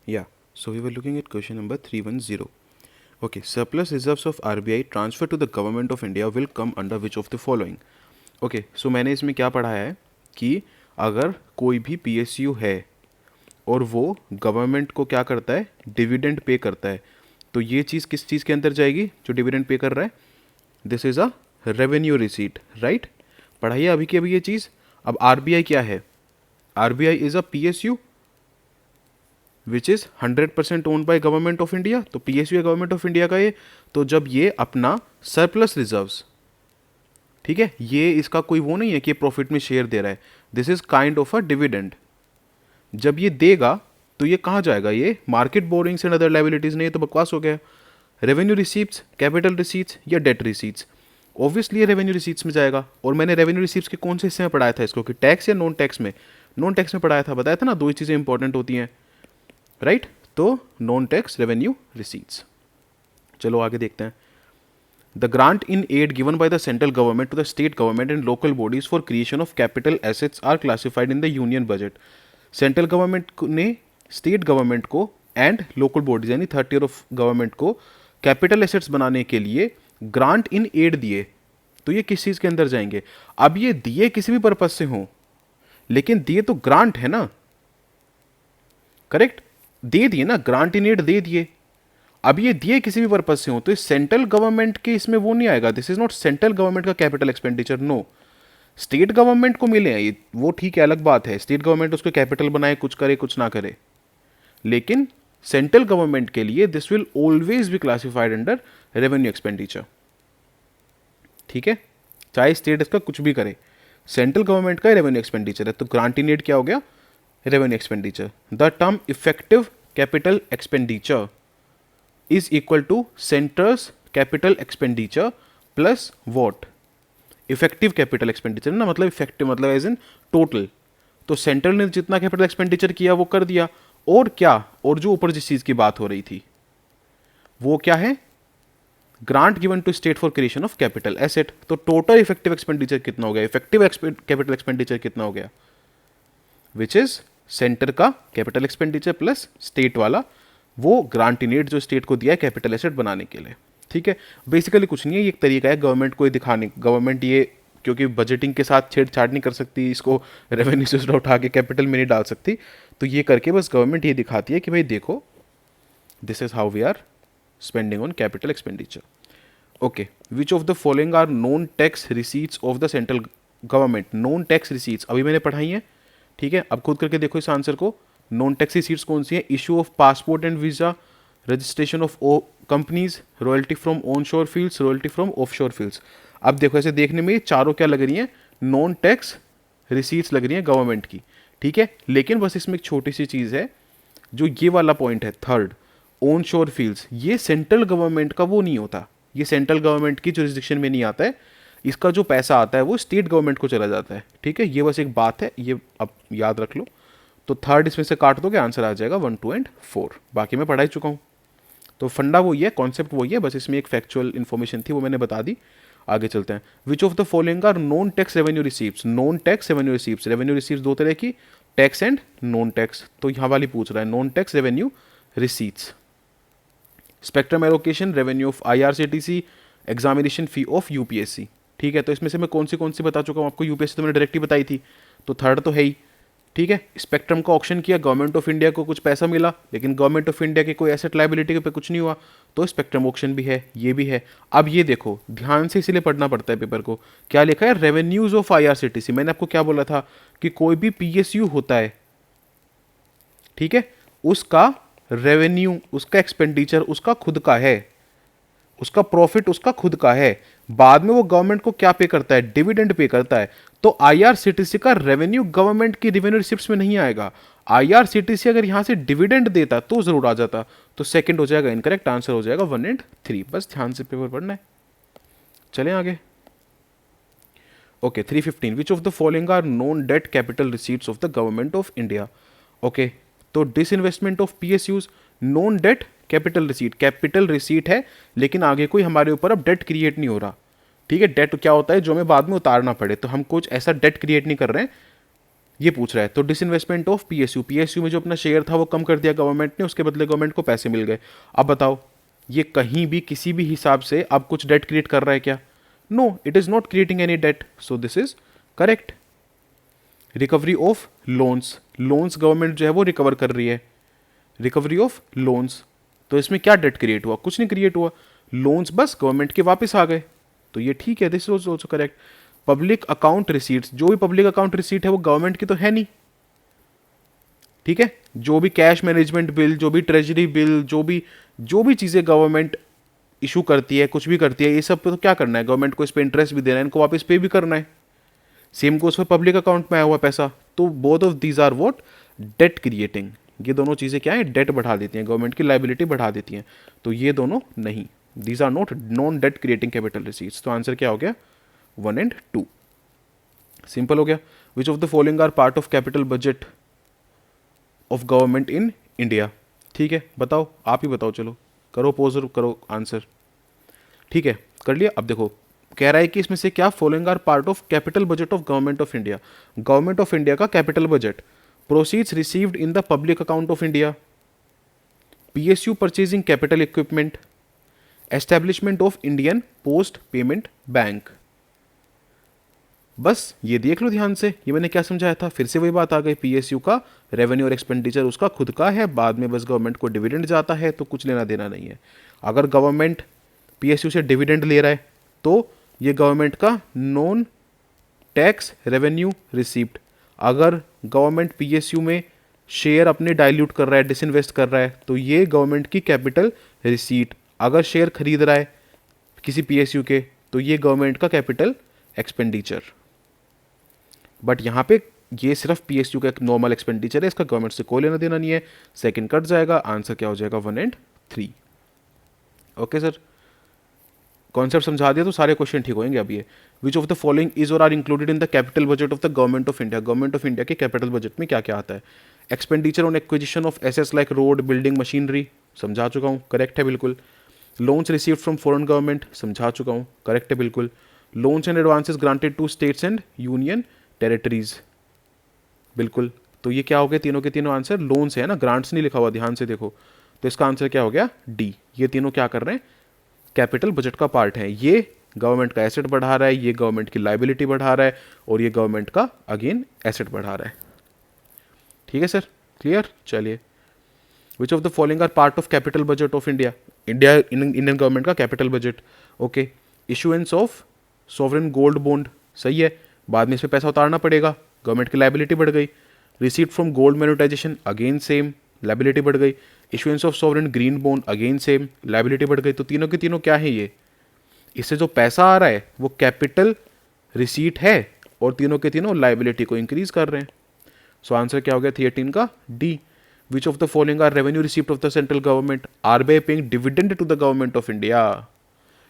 Yeah. So we were looking at question number 310. Okay. Surplus reserves of RBI transferred to the government of India will come under which of the following? Okay. So मैंने इसमें क्या पढ़ा है कि अगर कोई भी PSU है और वो गवर्नमेंट को क्या करता है, डिविडेंड पे करता है, तो ये चीज़ किस चीज़ के अंदर जाएगी जो डिविडेंड पे कर रहा है? This is a revenue receipt, right? पढ़ाइए अभी की अभी ये चीज़। अब आरबीआई क्या है? RBI is a PSU which is 100% owned by government of India. तो पीएसयू है गवर्नमेंट ऑफ इंडिया का ये। तो जब ये अपना सरप्लस रिजर्व्स, ठीक है, ये इसका कोई वो नहीं है कि प्रॉफिट में शेयर दे रहा है, this is kind of a dividend. जब ये देगा तो ये कहाँ जाएगा? ये market borings and other liabilities नहीं, तो बकवास हो गया। रेवेन्यू रिसीप्ट्स, कैपिटल रिसीट्स या डेट रिसीट्स? ऑब्वियसली ये रेवेन्यू रिसीट्स में जाएगा। और मैंने रेवेन्यू रिसीप्ट्स के कौन से हिस्से में पढ़ाया था इसको, कि टैक्स या नॉन टैक्स में? नॉन टैक्स में पढ़ाया था, बताया था ना, दो ही चीज़ें इंपॉर्टेंट होती हैं, राइट? तो नॉन टैक्स रेवेन्यू रिसीट्स। चलो आगे देखते हैं। The grant in aid given by the central government to the state government and local bodies for creation of capital assets are classified in the union budget. Central government ने state government को and local bodies यानी third year of government को capital assets बनाने के लिए grant in add दिए, तो ये किस चीज़ के अंदर जाएंगे? अब ये दिए किसी भी पर्पज से हों, लेकिन दिए तो ग्रांट है ना, करेक्ट? दे दिए ना, ग्रांट इन एड दे दिए। अब ये दिए किसी भी पर्पज से हो तो सेंट्रल गवर्नमेंट के इसमें वो नहीं आएगा। This is not central government का capital expenditure, no. State government को मिले हैं ये, वो ठीक है, अलग बात है, स्टेट गवर्नमेंट उसको कैपिटल बनाए, कुछ करे कुछ ना करे, लेकिन सेंट्रल गवर्नमेंट के लिए this will always be classified under revenue expenditure, ठीक है? चाहे स्टेट इसका कुछ भी करे, सेंट्रल गवर्नमेंट का रेवेन्यू एक्सपेंडिचर है। तो ग्रांट इन एड क्या हो गया? Revenue expenditure. The term effective capital expenditure is equal to center's capital expenditure plus what? Effective capital expenditure ना, मतलब इफेक्टिव मतलब एज इन टोटल। तो सेंट्रल ने जितना कैपिटल एक्सपेंडिचर किया वो कर दिया, और क्या? और जो ऊपर जिस चीज की बात हो रही थी वो क्या है? Grant given to state for creation of capital asset. तो टोटल इफेक्टिव एक्सपेंडिचर कितना हो गया? इफेक्टिव कैपिटल एक्सपेंडिचर कितना हो गया? विच इज सेंटर का कैपिटल एक्सपेंडिचर प्लस स्टेट वाला वो ग्रांट इन एड जो स्टेट को दिया है कैपिटल एसेट बनाने के लिए, ठीक है? बेसिकली कुछ नहीं है, ये एक तरीका है गवर्नमेंट को दिखाने। गवर्नमेंट ये क्योंकि बजटिंग के साथ छेड़छाड़ नहीं कर सकती, इसको रेवेन्यू से उठा के कैपिटल में नहीं डाल सकती, तो ये करके बस गवर्नमेंट ये दिखाती है कि भाई देखो, this is how we are spending on capital expenditure. Okay, which of the following are non tax receipts of the central government? Non tax receipts अभी मैंने पढ़ाई है, ठीक है? अब खुद करके देखो इस आंसर को। नॉन टैक्स रिसीट्स कौन सी है? Issue of passport and visa, registration of companies, royalty from on शोर फील्ड्स, रॉयल्टी फ्रॉम ऑफ शोर फील्ड्स। अब देखो ऐसे देखने में ये चारों क्या लग रही हैं? नॉन टैक्स रिसीट्स लग रही हैं गवर्नमेंट की, ठीक है? लेकिन बस इसमें एक छोटी सी चीज़ है, जो ये वाला पॉइंट है थर्ड, ऑन शोर फील्ड्स, ये सेंट्रल गवर्नमेंट का वो नहीं होता, ये सेंट्रल गवर्नमेंट की जुरिस्डिक्शन में नहीं आता है। इसका जो पैसा आता है वो स्टेट गवर्नमेंट को चला जाता है, ठीक है? ये बस एक बात है, ये अब याद रख लो। तो थर्ड इसमें से काट दोगे, आंसर आ जाएगा 1, 2 एंड 4। बाकी मैं पढ़ा ही चुका हूँ, तो फंडा वही है, कॉन्सेप्ट वही है, बस इसमें एक फैक्चुअल इन्फॉर्मेशन थी वो मैंने बता दी। आगे चलते हैं। Which of the following are non tax revenue receipts? Non tax revenue receipts, revenue receipts दो तरह की, टैक्स एंड नॉन टैक्स। तो यहाँ वाली पूछ रहा है non tax revenue receipts. Spectrum allocation, revenue of IRCTC, examination fee of UPSC, ठीक है? तो इसमें से मैं कौन सी बता चुका हूँ आपको? यूपीएससी तो मैंने डायरेक्टली बताई थी, तो थर्ड तो है ही, ठीक है? स्पेक्ट्रम का ऑक्शन किया, गवर्नमेंट ऑफ इंडिया को कुछ पैसा मिला, लेकिन गवर्नमेंट ऑफ इंडिया के कोई एसेट लायबिलिटी पे कुछ नहीं हुआ, तो स्पेक्ट्रम ऑक्शन भी है, ये भी है। अब ये देखो ध्यान से इसीलिए पढ़ना पड़ता है पेपर को, क्या लिखा है? Revenues of IRCTC. मैंने आपको क्या बोला था कि कोई भी पीएसयू होता है, ठीक है, उसका रेवेन्यू, उसका एक्सपेंडिचर उसका खुद का है, उसका प्रॉफिट उसका खुद का है, बाद में वो गवर्नमेंट को क्या पे करता है? डिविडेंड पे करता है। तो आईआरसीटीसी का रेवेन्यू गवर्नमेंट की रेवेन्यू रिसिप्ट्स में नहीं आएगा। आईआरसीटीसी अगर यहां से डिविडेंड देता तो जरूर आ जाता। तो सेकंड हो जाएगा इनकरेक्ट, आंसर हो जाएगा 1 एंड 3। बस ध्यान से पेपर पढ़ना है। चलें आगे। Okay, 315, which of the following are non debt capital receipts of the government of India? Okay, तो disinvestment of PSUs non debt capital receipt, capital receipt है लेकिन आगे कोई हमारे ऊपर अब डेट क्रिएट नहीं हो रहा, ठीक है? डेट क्या होता है? जो हमें बाद में उतारना पड़े, तो हम कुछ ऐसा डेट क्रिएट नहीं कर रहे हैं, ये पूछ रहा है। तो डिसइन्वेस्टमेंट ऑफ पीएसयू, पीएसयू में जो अपना शेयर था वो कम कर दिया गवर्नमेंट ने, उसके बदले गवर्नमेंट को पैसे मिल गए। अब बताओ ये कहीं भी किसी भी हिसाब से अब कुछ डेट क्रिएट कर रहा है क्या? No, it is not creating any debt, so this is correct. Recovery of loans, loans government जो है वो रिकवर कर रही है, रिकवरी ऑफ लोन्स। तो इसमें क्या डेट क्रिएट हुआ? कुछ नहीं क्रिएट हुआ, लोन्स बस गवर्नमेंट के वापस आ गए, तो ये ठीक है, this is also correct. Public account receipts, जो भी पब्लिक अकाउंट रिसीट है वो गवर्नमेंट की तो है नहीं, ठीक है। जो भी कैश मैनेजमेंट बिल, जो भी ट्रेजरी बिल, जो भी चीज़ें गवर्नमेंट इशू करती है, कुछ भी करती है, ये सब पे तो क्या करना है गवर्नमेंट को? इस पर इंटरेस्ट भी देना है, इनको वापस पे भी करना है। सेम को उस पर पब्लिक अकाउंट में आया हुआ पैसा, तो both of these are what? Debt creating. ये दोनों चीज़ें क्या है? डेट बढ़ा देती हैं, गवर्नमेंट की लाइबिलिटी बढ़ा देती हैं, तो ये दोनों नहीं, these are not non debt creating capital receipts. तो आंसर क्या हो गया? 1 एंड 2। सिंपल हो गया। Which of the following are part of capital budget of government in India? ठीक है, बताओ, आप ही बताओ, चलो करो पोज और करो आंसर। ठीक है, कर लिया। अब देखो कह रहा है कि इसमें से क्या following are part of capital budget of government of India? Government of India का capital budget, proceeds received in the public account of India, PSU purchasing capital equipment, establishment of Indian post payment bank. बस ये देख लो ध्यान से, ये मैंने क्या समझाया था, फिर से वही बात आ गई, पीएसयू का रेवेन्यू और एक्सपेंडिचर उसका खुद का है, बाद में बस गवर्नमेंट को डिविडेंड जाता है, तो कुछ लेना देना नहीं है। अगर गवर्नमेंट पीएसयू से डिविडेंड ले रहा है तो ये गवर्नमेंट का नॉन टैक्स रेवेन्यू रिसीप्ट। अगर गवर्नमेंट पीएसयू में शेयर अपने डाइल्यूट कर रहा है, डिसइन्वेस्ट कर रहा है, तो ये गवर्नमेंट की कैपिटल रिसीट। अगर शेयर खरीद रहा है किसी पीएसयू के, तो ये गवर्नमेंट का कैपिटल एक्सपेंडिचर। बट यहाँ पे ये सिर्फ पीएसयू का एक नॉर्मल एक्सपेंडिचर है, इसका गवर्नमेंट से कोई लेना देना नहीं है। सेकंड कट जाएगा, आंसर क्या हो जाएगा? 1 एंड 3। ओके सर, कॉन्सेप्ट समझा दिया तो सारे क्वेश्चन ठीक होंगे। अब ये which of the following is और are included in the capital budget of the government of India? Government of India के कैपिटल बजट में क्या क्या आता है? Expenditure on acquisition of assets like road, building, machinery, समझा चुका हूँ, करेक्ट है बिल्कुल। Loans received from foreign government, समझा चुका हूँ, करेक्ट है बिल्कुल। Loans and advances granted to states and union territories, बिल्कुल। तो ये क्या हो गया? तीनों के तीनों आंसर लोन्स है ना, ग्रांट्स नहीं लिखा हुआ, ध्यान से देखो। तो इसका आंसर क्या हो गया? डी। ये तीनों क्या कर रहे हैं? कैपिटल बजट का पार्ट है। ये गवर्नमेंट का एसेट बढ़ा रहा है, ये गवर्नमेंट की लाइबिलिटी बढ़ा रहा है, और ये गवर्नमेंट का अगेन एसेट बढ़ा रहा है। ठीक है सर, क्लियर? चलिए, which of the following are part of capital budget of India? Indian government का capital budget. Okay, issuance of sovereign gold bond, सही है, बाद में इसमें पैसा उतारना पड़ेगा, गवर्नमेंट की लाइबिलिटी बढ़ गई। Receipt from gold monetization, again same, liability बढ़ गई। Issuance of sovereign green bond, again same, liability बढ़ गई। तो तीनों के तीनों क्या है? ये इससे जो पैसा आ रहा है वो कैपिटल रिसीट है, और तीनों के तीनों लाइबिलिटी को इंक्रीज कर रहे हैं। सो आंसर क्या हो गया? 13 का D. Which of the following are revenue receipt of the central government? RBI paying dividend to the government of India.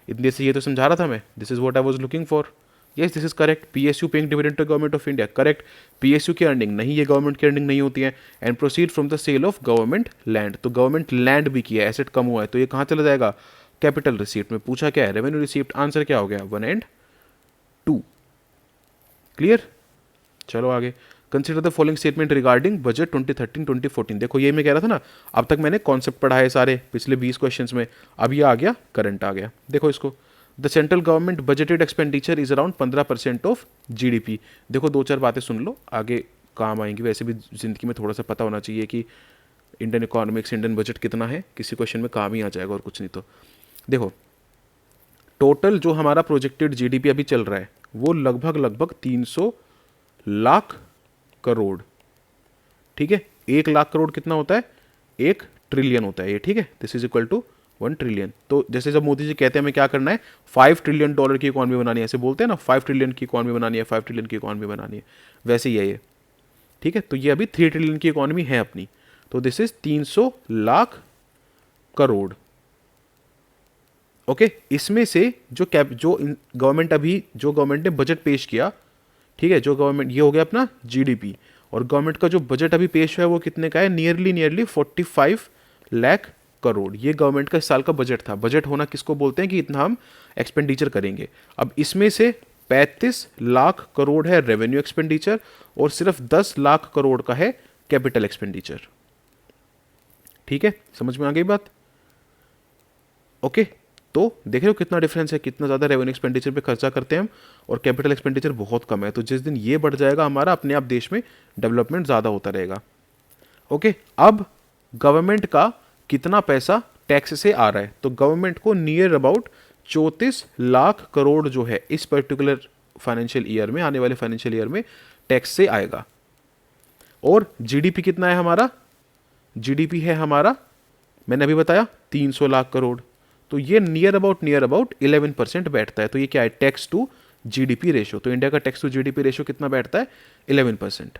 इतने से ये तो समझा रहा था मैं, this is what I was looking for. Yes, this is correct. PSU paying dividend to government of India, correct. PSU की earning नहीं, ये गवर्नमेंट की अर्निंग नहीं होती है। And proceed from the sale of government land, तो government land भी किया है, एसेट कम हुआ है, तो ये कहाँ चला जाएगा? कैपिटल रिसीप्ट में। पूछा क्या है? Revenue receipt. आंसर क्या हो गया? 1 एंड 2। क्लियर? चलो आगे। Consider the following statement regarding budget 2013-2014। देखो ये मैं कह रहा था ना, अब तक मैंने कॉन्सेप्ट पढ़ा है सारे पिछले 20 क्वेश्चंस में, अब ये आ गया करंट आ गया। देखो इसको, the central government budgeted expenditure is around 15% of GDP. देखो 2-4 बातें सुन लो, आगे काम आएंगी। वैसे भी जिंदगी में थोड़ा सा पता होना चाहिए कि इंडियन इकोनॉमिक्स, इंडियन बजट कितना है, किसी क्वेश्चन में काम ही आ जाएगा और कुछ नहीं। तो देखो टोटल जो हमारा प्रोजेक्टेड जीडीपी अभी चल रहा है वो लगभग 300 लाख करोड़, ठीक है। 1 लाख करोड़ कितना होता है? 1 ट्रिलियन होता है ये, ठीक है। This is equal to 1 trillion. तो जैसे जब मोदी जी कहते हैं हमें क्या करना है, $5 ट्रिलियन की इकॉनमी बनानी है, ऐसे बोलते हैं ना, 5 ट्रिलियन की इकॉनमी बनानी है, 5 ट्रिलियन की इकॉनमी बनानी है, वैसे ही है ये, ठीक है। तो ये अभी 3 ट्रिलियन की इकॉनमी है अपनी, तो this is 300 lakh crore. Okay, इसमें से जो गवर्नमेंट अभी जो गवर्नमेंट ने बजट पेश किया, ठीक है, जो गवर्नमेंट, ये हो गया अपना जीडीपी, और गवर्नमेंट का जो बजट अभी पेश हुआ है वो कितने का है? नियरली 45 लाख करोड़। ये गवर्नमेंट का इस साल का बजट था। बजट होना किसको बोलते हैं कि इतना हम एक्सपेंडिचर करेंगे। अब इसमें से 35 लाख करोड़ है रेवेन्यू एक्सपेंडिचर और सिर्फ 10 लाख करोड़ का है कैपिटल एक्सपेंडिचर। ठीक है, समझ में आ गई बात? ओके, तो देख रहे हो कितना डिफरेंस है, कितना ज़्यादा रेवेन्यू एक्सपेंडिचर पे खर्चा करते हैं हम और कैपिटल एक्सपेंडिचर बहुत कम है। तो जिस दिन ये बढ़ जाएगा हमारा, अपने आप देश में डेवलपमेंट ज़्यादा होता रहेगा। ओके, अब गवर्नमेंट का कितना पैसा टैक्स से आ रहा है, तो गवर्नमेंट को नियर अबाउट 34 लाख करोड़ जो है इस पर्टिकुलर फाइनेंशियल ईयर में, आने वाले फाइनेंशियल ईयर में टैक्स से आएगा। और जीडीपी कितना है हमारा? जीडीपी है हमारा, मैंने अभी बताया 300 लाख करोड़। तो ये नियर अबाउट 11% बैठता है। तो ये क्या है? Tax to GDP ratio. तो इंडिया का टैक्स टू जीडीपी रेशो कितना बैठता है? 11%।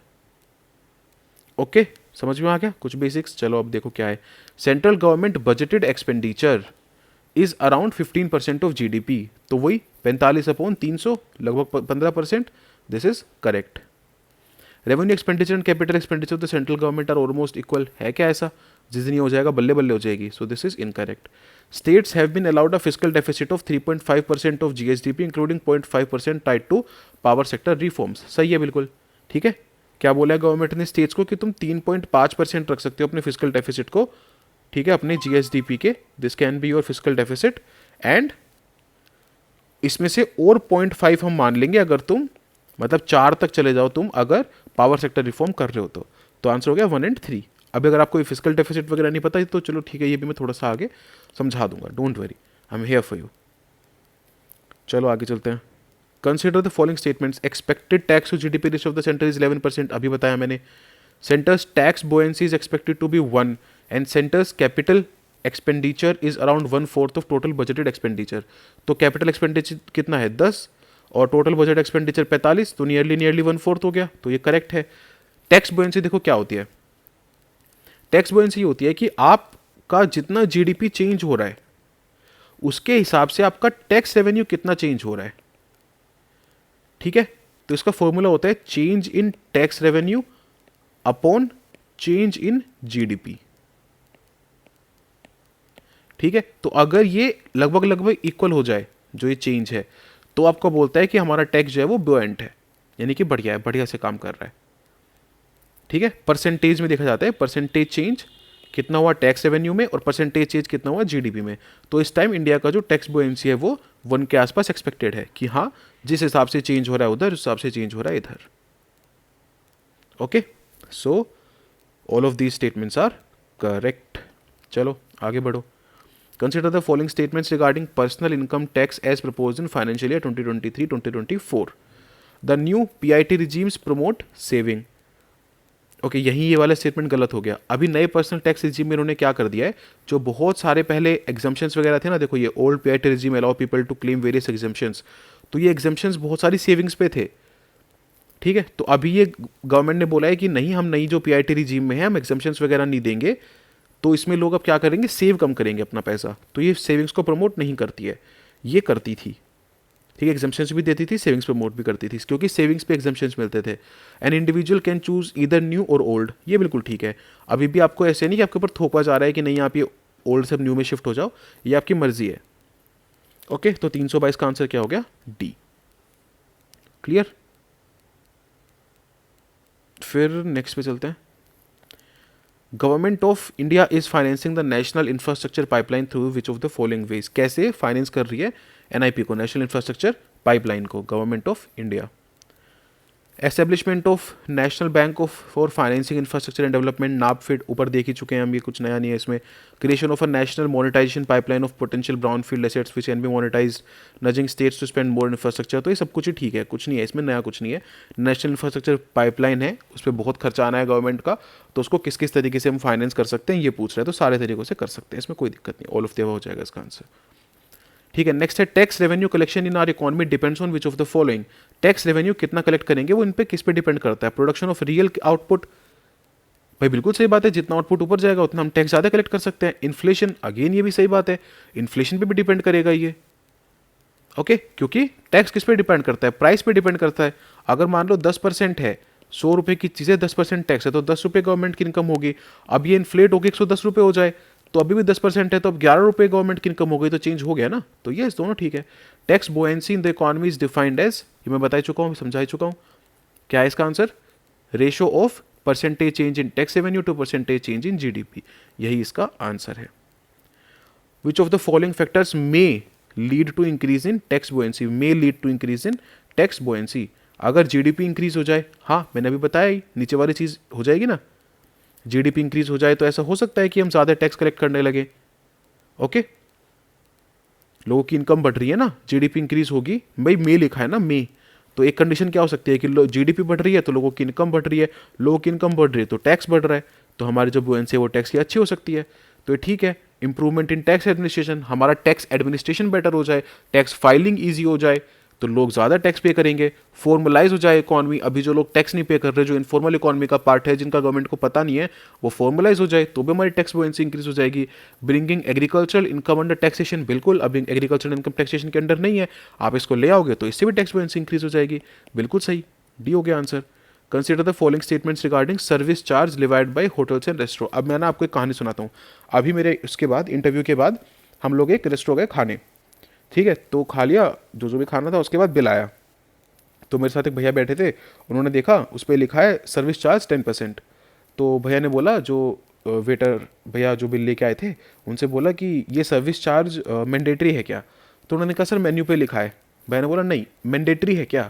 ओके, समझ में आ गया कुछ बेसिक्स? चलो अब देखो क्या है। Central government budgeted expenditure is around 15% of GDP. तो वही 45/300, लगभग 15%। This is correct. Revenue expenditure and capital expenditure of the central government are almost equal. है क्या ऐसा? जिस दिन ये हो जाएगा बल्ले बल्ले हो जाएगी। So this is incorrect. States have been allowed a fiscal deficit of 3.5% of GSDP including 0.5% tied to power sector reforms. सही है बिल्कुल, ठीक है। क्या बोला है गवर्नमेंट ने स्टेट्स को कि तुम 3.5% रख सकते हो अपने फिस्कल डेफिसिट को, ठीक है, अपने जीएसडीपी के। This can be your fiscal deficit and इसमें से और 0.5 हम मान लेंगे अगर तुम, मतलब 4 तक चले जाओ तुम अगर पावर सेक्टर रिफॉर्म कर रहे हो तो आंसर हो गया 1 और 3। अभी अगर आपको फिस्कल डेफिसिट वगैरह नहीं पता तो चलो ठीक है, ये भी मैं थोड़ा सा आगे समझा दूंगा, don't worry, I am here for you. चलो आगे चलते हैं। Consider the following statements. Expected tax to GDP ratio of the centre is 11%, अभी बताया मैंने। Centre's tax buoyancy is expected to be 1 and centre's capital expenditure is around 1/4 of total budgeted expenditure. तो capital expenditure कितना है? 10 और total budget expenditure 45, तो nearly 1/4 हो गया। तो ये करेक्ट है। टैक्स बोएंसी देखो क्या होती है। टैक्स बोएंसी होती है कि आपका जितना जीडीपी चेंज हो रहा है उसके हिसाब से आपका टैक्स रेवेन्यू कितना चेंज हो रहा है, ठीक है। तो इसका फॉर्मूला होता है change in tax revenue upon change in GDP, ठीक है। तो अगर ये लगभग इक्वल हो जाए जो ये चेंज है, तो आपको बोलता है कि हमारा टैक्स जो है वो बुओयंट है, यानी कि बढ़िया है, बढ़िया से काम कर रहा है, ठीक है। परसेंटेज में देखा जाता है परसेंटेज चेंज कितना हुआ टैक्स रेवेन्यू में और परसेंटेज चेंज कितना हुआ जीडीपी में। तो इस टाइम इंडिया का जो टैक्स बुओयंसी है वो 1 के आसपास एक्सपेक्टेड है कि हाँ, जिस हिसाब से चेंज हो रहा है उधर, उस हिसाब से चेंज हो रहा है इधर। Okay, so all of these statements are correct. चलो आगे बढ़ो। Consider the following statements regarding personal income tax as proposed in financial year 2023-2024। The new PIT regimes promote saving. Okay, यहीं ये वाला स्टेटमेंट गलत हो गया। अभी नए पर्सनल टैक्स रिजीम में इन्होंने क्या कर दिया है, जो बहुत सारे पहले एग्जाम्पशंस वगैरह थे ना, देखो ये old PIT regime allow people to claim various exemptions, तो ये एग्जाम्पशंस बहुत सारी सेविंग्स पे थे, ठीक है। तो अभी ये गवर्नमेंट ने बोला है कि नहीं, हम नई जो पीआईटी रिजीम में है हम एग्जाम्पशंस वगैरह नहीं देंगे। तो इसमें लोग अब क्या करेंगे, सेव कम करेंगे अपना पैसा। तो ये सेविंग्स को प्रमोट नहीं करती है, ये करती थी, ठीक है। एग्जाम्पशंस भी देती थी, सेविंग्स प्रमोट भी करती थी, क्योंकि सेविंग्स पे एग्जाम्पशंस मिलते थे। An individual can choose either new और ओल्ड, ये बिल्कुल ठीक है। अभी भी आपको ऐसे नहीं कि आपके ऊपर थोपा जा रहा है कि नहीं आप ये ओल्ड से न्यू में शिफ्ट हो जाओ, ये आपकी मर्जी है। ओके, तो 322 का आंसर क्या हो गया? डी। क्लियर? फिर नेक्स्ट पे चलते हैं। Government of India is financing the national infrastructure pipeline through which of the following ways. कैसे फाइनेंस कर रही है एनआईपी को, नेशनल इंफ्रास्ट्रक्चर पाइपलाइन को, government of India. Establishment of national bank of for financing infrastructure and development, NaBFID, ऊपर देख ही चुके हैं हम, ये कुछ नया नहीं है इसमें। Creation of a national monetization pipeline of potential brownfield assets which can be monetize, nudging states to spend more infrastructure. तो ये सब कुछ ही ठीक है, कुछ नहीं है इसमें, नया कुछ नहीं है। नेशनल इंफ्रास्ट्रक्चर पाइपलाइन है, उस पर बहुत खर्चा आना है गवर्नमेंट का, तो उसको किस किस तरीके से हम फाइनेंस कर सकते हैं ये पूछ रहे हैं। तो सारे तरीकों से कर सकते हैं, इसमें कोई दिक्कत नहीं, ऑल ऑफ द अबव हो जाएगा इसका आंसर, ठीक है। नेक्स्ट है tax revenue collection in are economy depends on which of the following. Tax revenue कितना कलेक्ट करेंगे वो इन पे किस पे डिपेंड करता है? प्रोडक्शन ऑफ रियल आउटपुट, भाई बिल्कुल सही बात है, जितना आउटपुट ऊपर जाएगा उतना हम टैक्स ज़्यादा कलेक्ट कर सकते हैं। इन्फ्लेशन, अगेन ये भी सही बात है, इन्फ्लेशन पे भी डिपेंड करेगा ये, ओके, क्योंकि टैक्स किस पे डिपेंड करता है? प्राइस पे डिपेंड करता है। अगर मान लो 10% है, 100 रुपये की चीज़ें 10% टैक्स है, तो 10 रुपये गवर्नमेंट की इनकम होगी। अब ये इन्फ्लेट होगी 110 रुपये हो जाए तो अभी भी 10% है, तो अब 11 रुपये गवर्नमेंट की इनकम हो गई, तो चेंज हो गया ना, तो ये दोनों ठीक है। Tax buoyancy in the economy is defined as, ये मैं बता ही चुका हूँ, समझा ही चुका हूँ। क्या है इसका answer? Ratio of percentage change in tax revenue to percentage change in GDP, यही इसका आंसर है। Which of the following factors may lead to increase in tax buoyancy, may lead to increase in tax buoyancy, अगर GDP increase हो जाए, हाँ मैंने अभी बताया ही, नीचे वाली चीज हो जाएगी ना, जीडीपी इंक्रीज हो जाए तो ऐसा हो सकता है कि हम ज्यादा टैक्स कलेक्ट करने लगे। ओके, लोगों की इनकम बढ़ रही है ना, जीडीपी इंक्रीज होगी, भाई मे लिखा है ना, मे, तो एक कंडीशन क्या हो सकती है कि जीडीपी बढ़ रही है तो लोगों की इनकम बढ़ रही है, लोगों की इनकम बढ़ रही है तो टैक्स बढ़ रहा है, तो हमारी जो बुएंसी है वो टैक्स की अच्छी हो सकती है, तो ये ठीक है। इंप्रूवमेंट इन टैक्स एडमिनिस्ट्रेशन, हमारा टैक्स एडमिनिस्ट्रेशन बेटर हो जाए, टैक्स फाइलिंग ईजी हो जाए, तो लोग ज़्यादा टैक्स पे करेंगे, फॉर्मलाइज हो जाए इकॉनमी, अभी जो लोग टैक्स नहीं पे कर रहे, जो इनफॉर्मल इकॉनमी का पार्ट है, जिनका गवर्नमेंट को पता नहीं है, वो फॉर्मलाइज हो जाए, तो भी हमारी टैक्स बोएंसी इंक्रीज हो जाएगी। Bringing agricultural income under taxation, बिल्कुल, अभी एग्रीकल्चरल इनकम टैक्सेशन के अंडर नहीं है, आप इसको ले आओगे तो इससे भी टैक्स बोएंसी इंक्रीज हो जाएगी, बिल्कुल सही, डी हो गया answer. Consider the following statements regarding service charge levied by hotels and restaurant. अब मैं ना आपको एक कहानी सुनाता हूँ, अभी मेरे उसके बाद इंटरव्यू के बाद हम लोग एक रेस्टोरेंट गए खाने, ठीक है, तो खा लिया जो जो भी खाना था, उसके बाद बिल आया, तो मेरे साथ एक भैया बैठे थे, उन्होंने देखा उस पर लिखा है सर्विस चार्ज 10%, तो भैया ने बोला, जो वेटर भैया जो बिल लेके आए थे, उनसे बोला कि ये सर्विस चार्ज मैंडेटरी है क्या? तो उन्होंने कहा सर मेन्यू पे लिखा है। भैया ने बोला नहीं मैंडेटरी है क्या?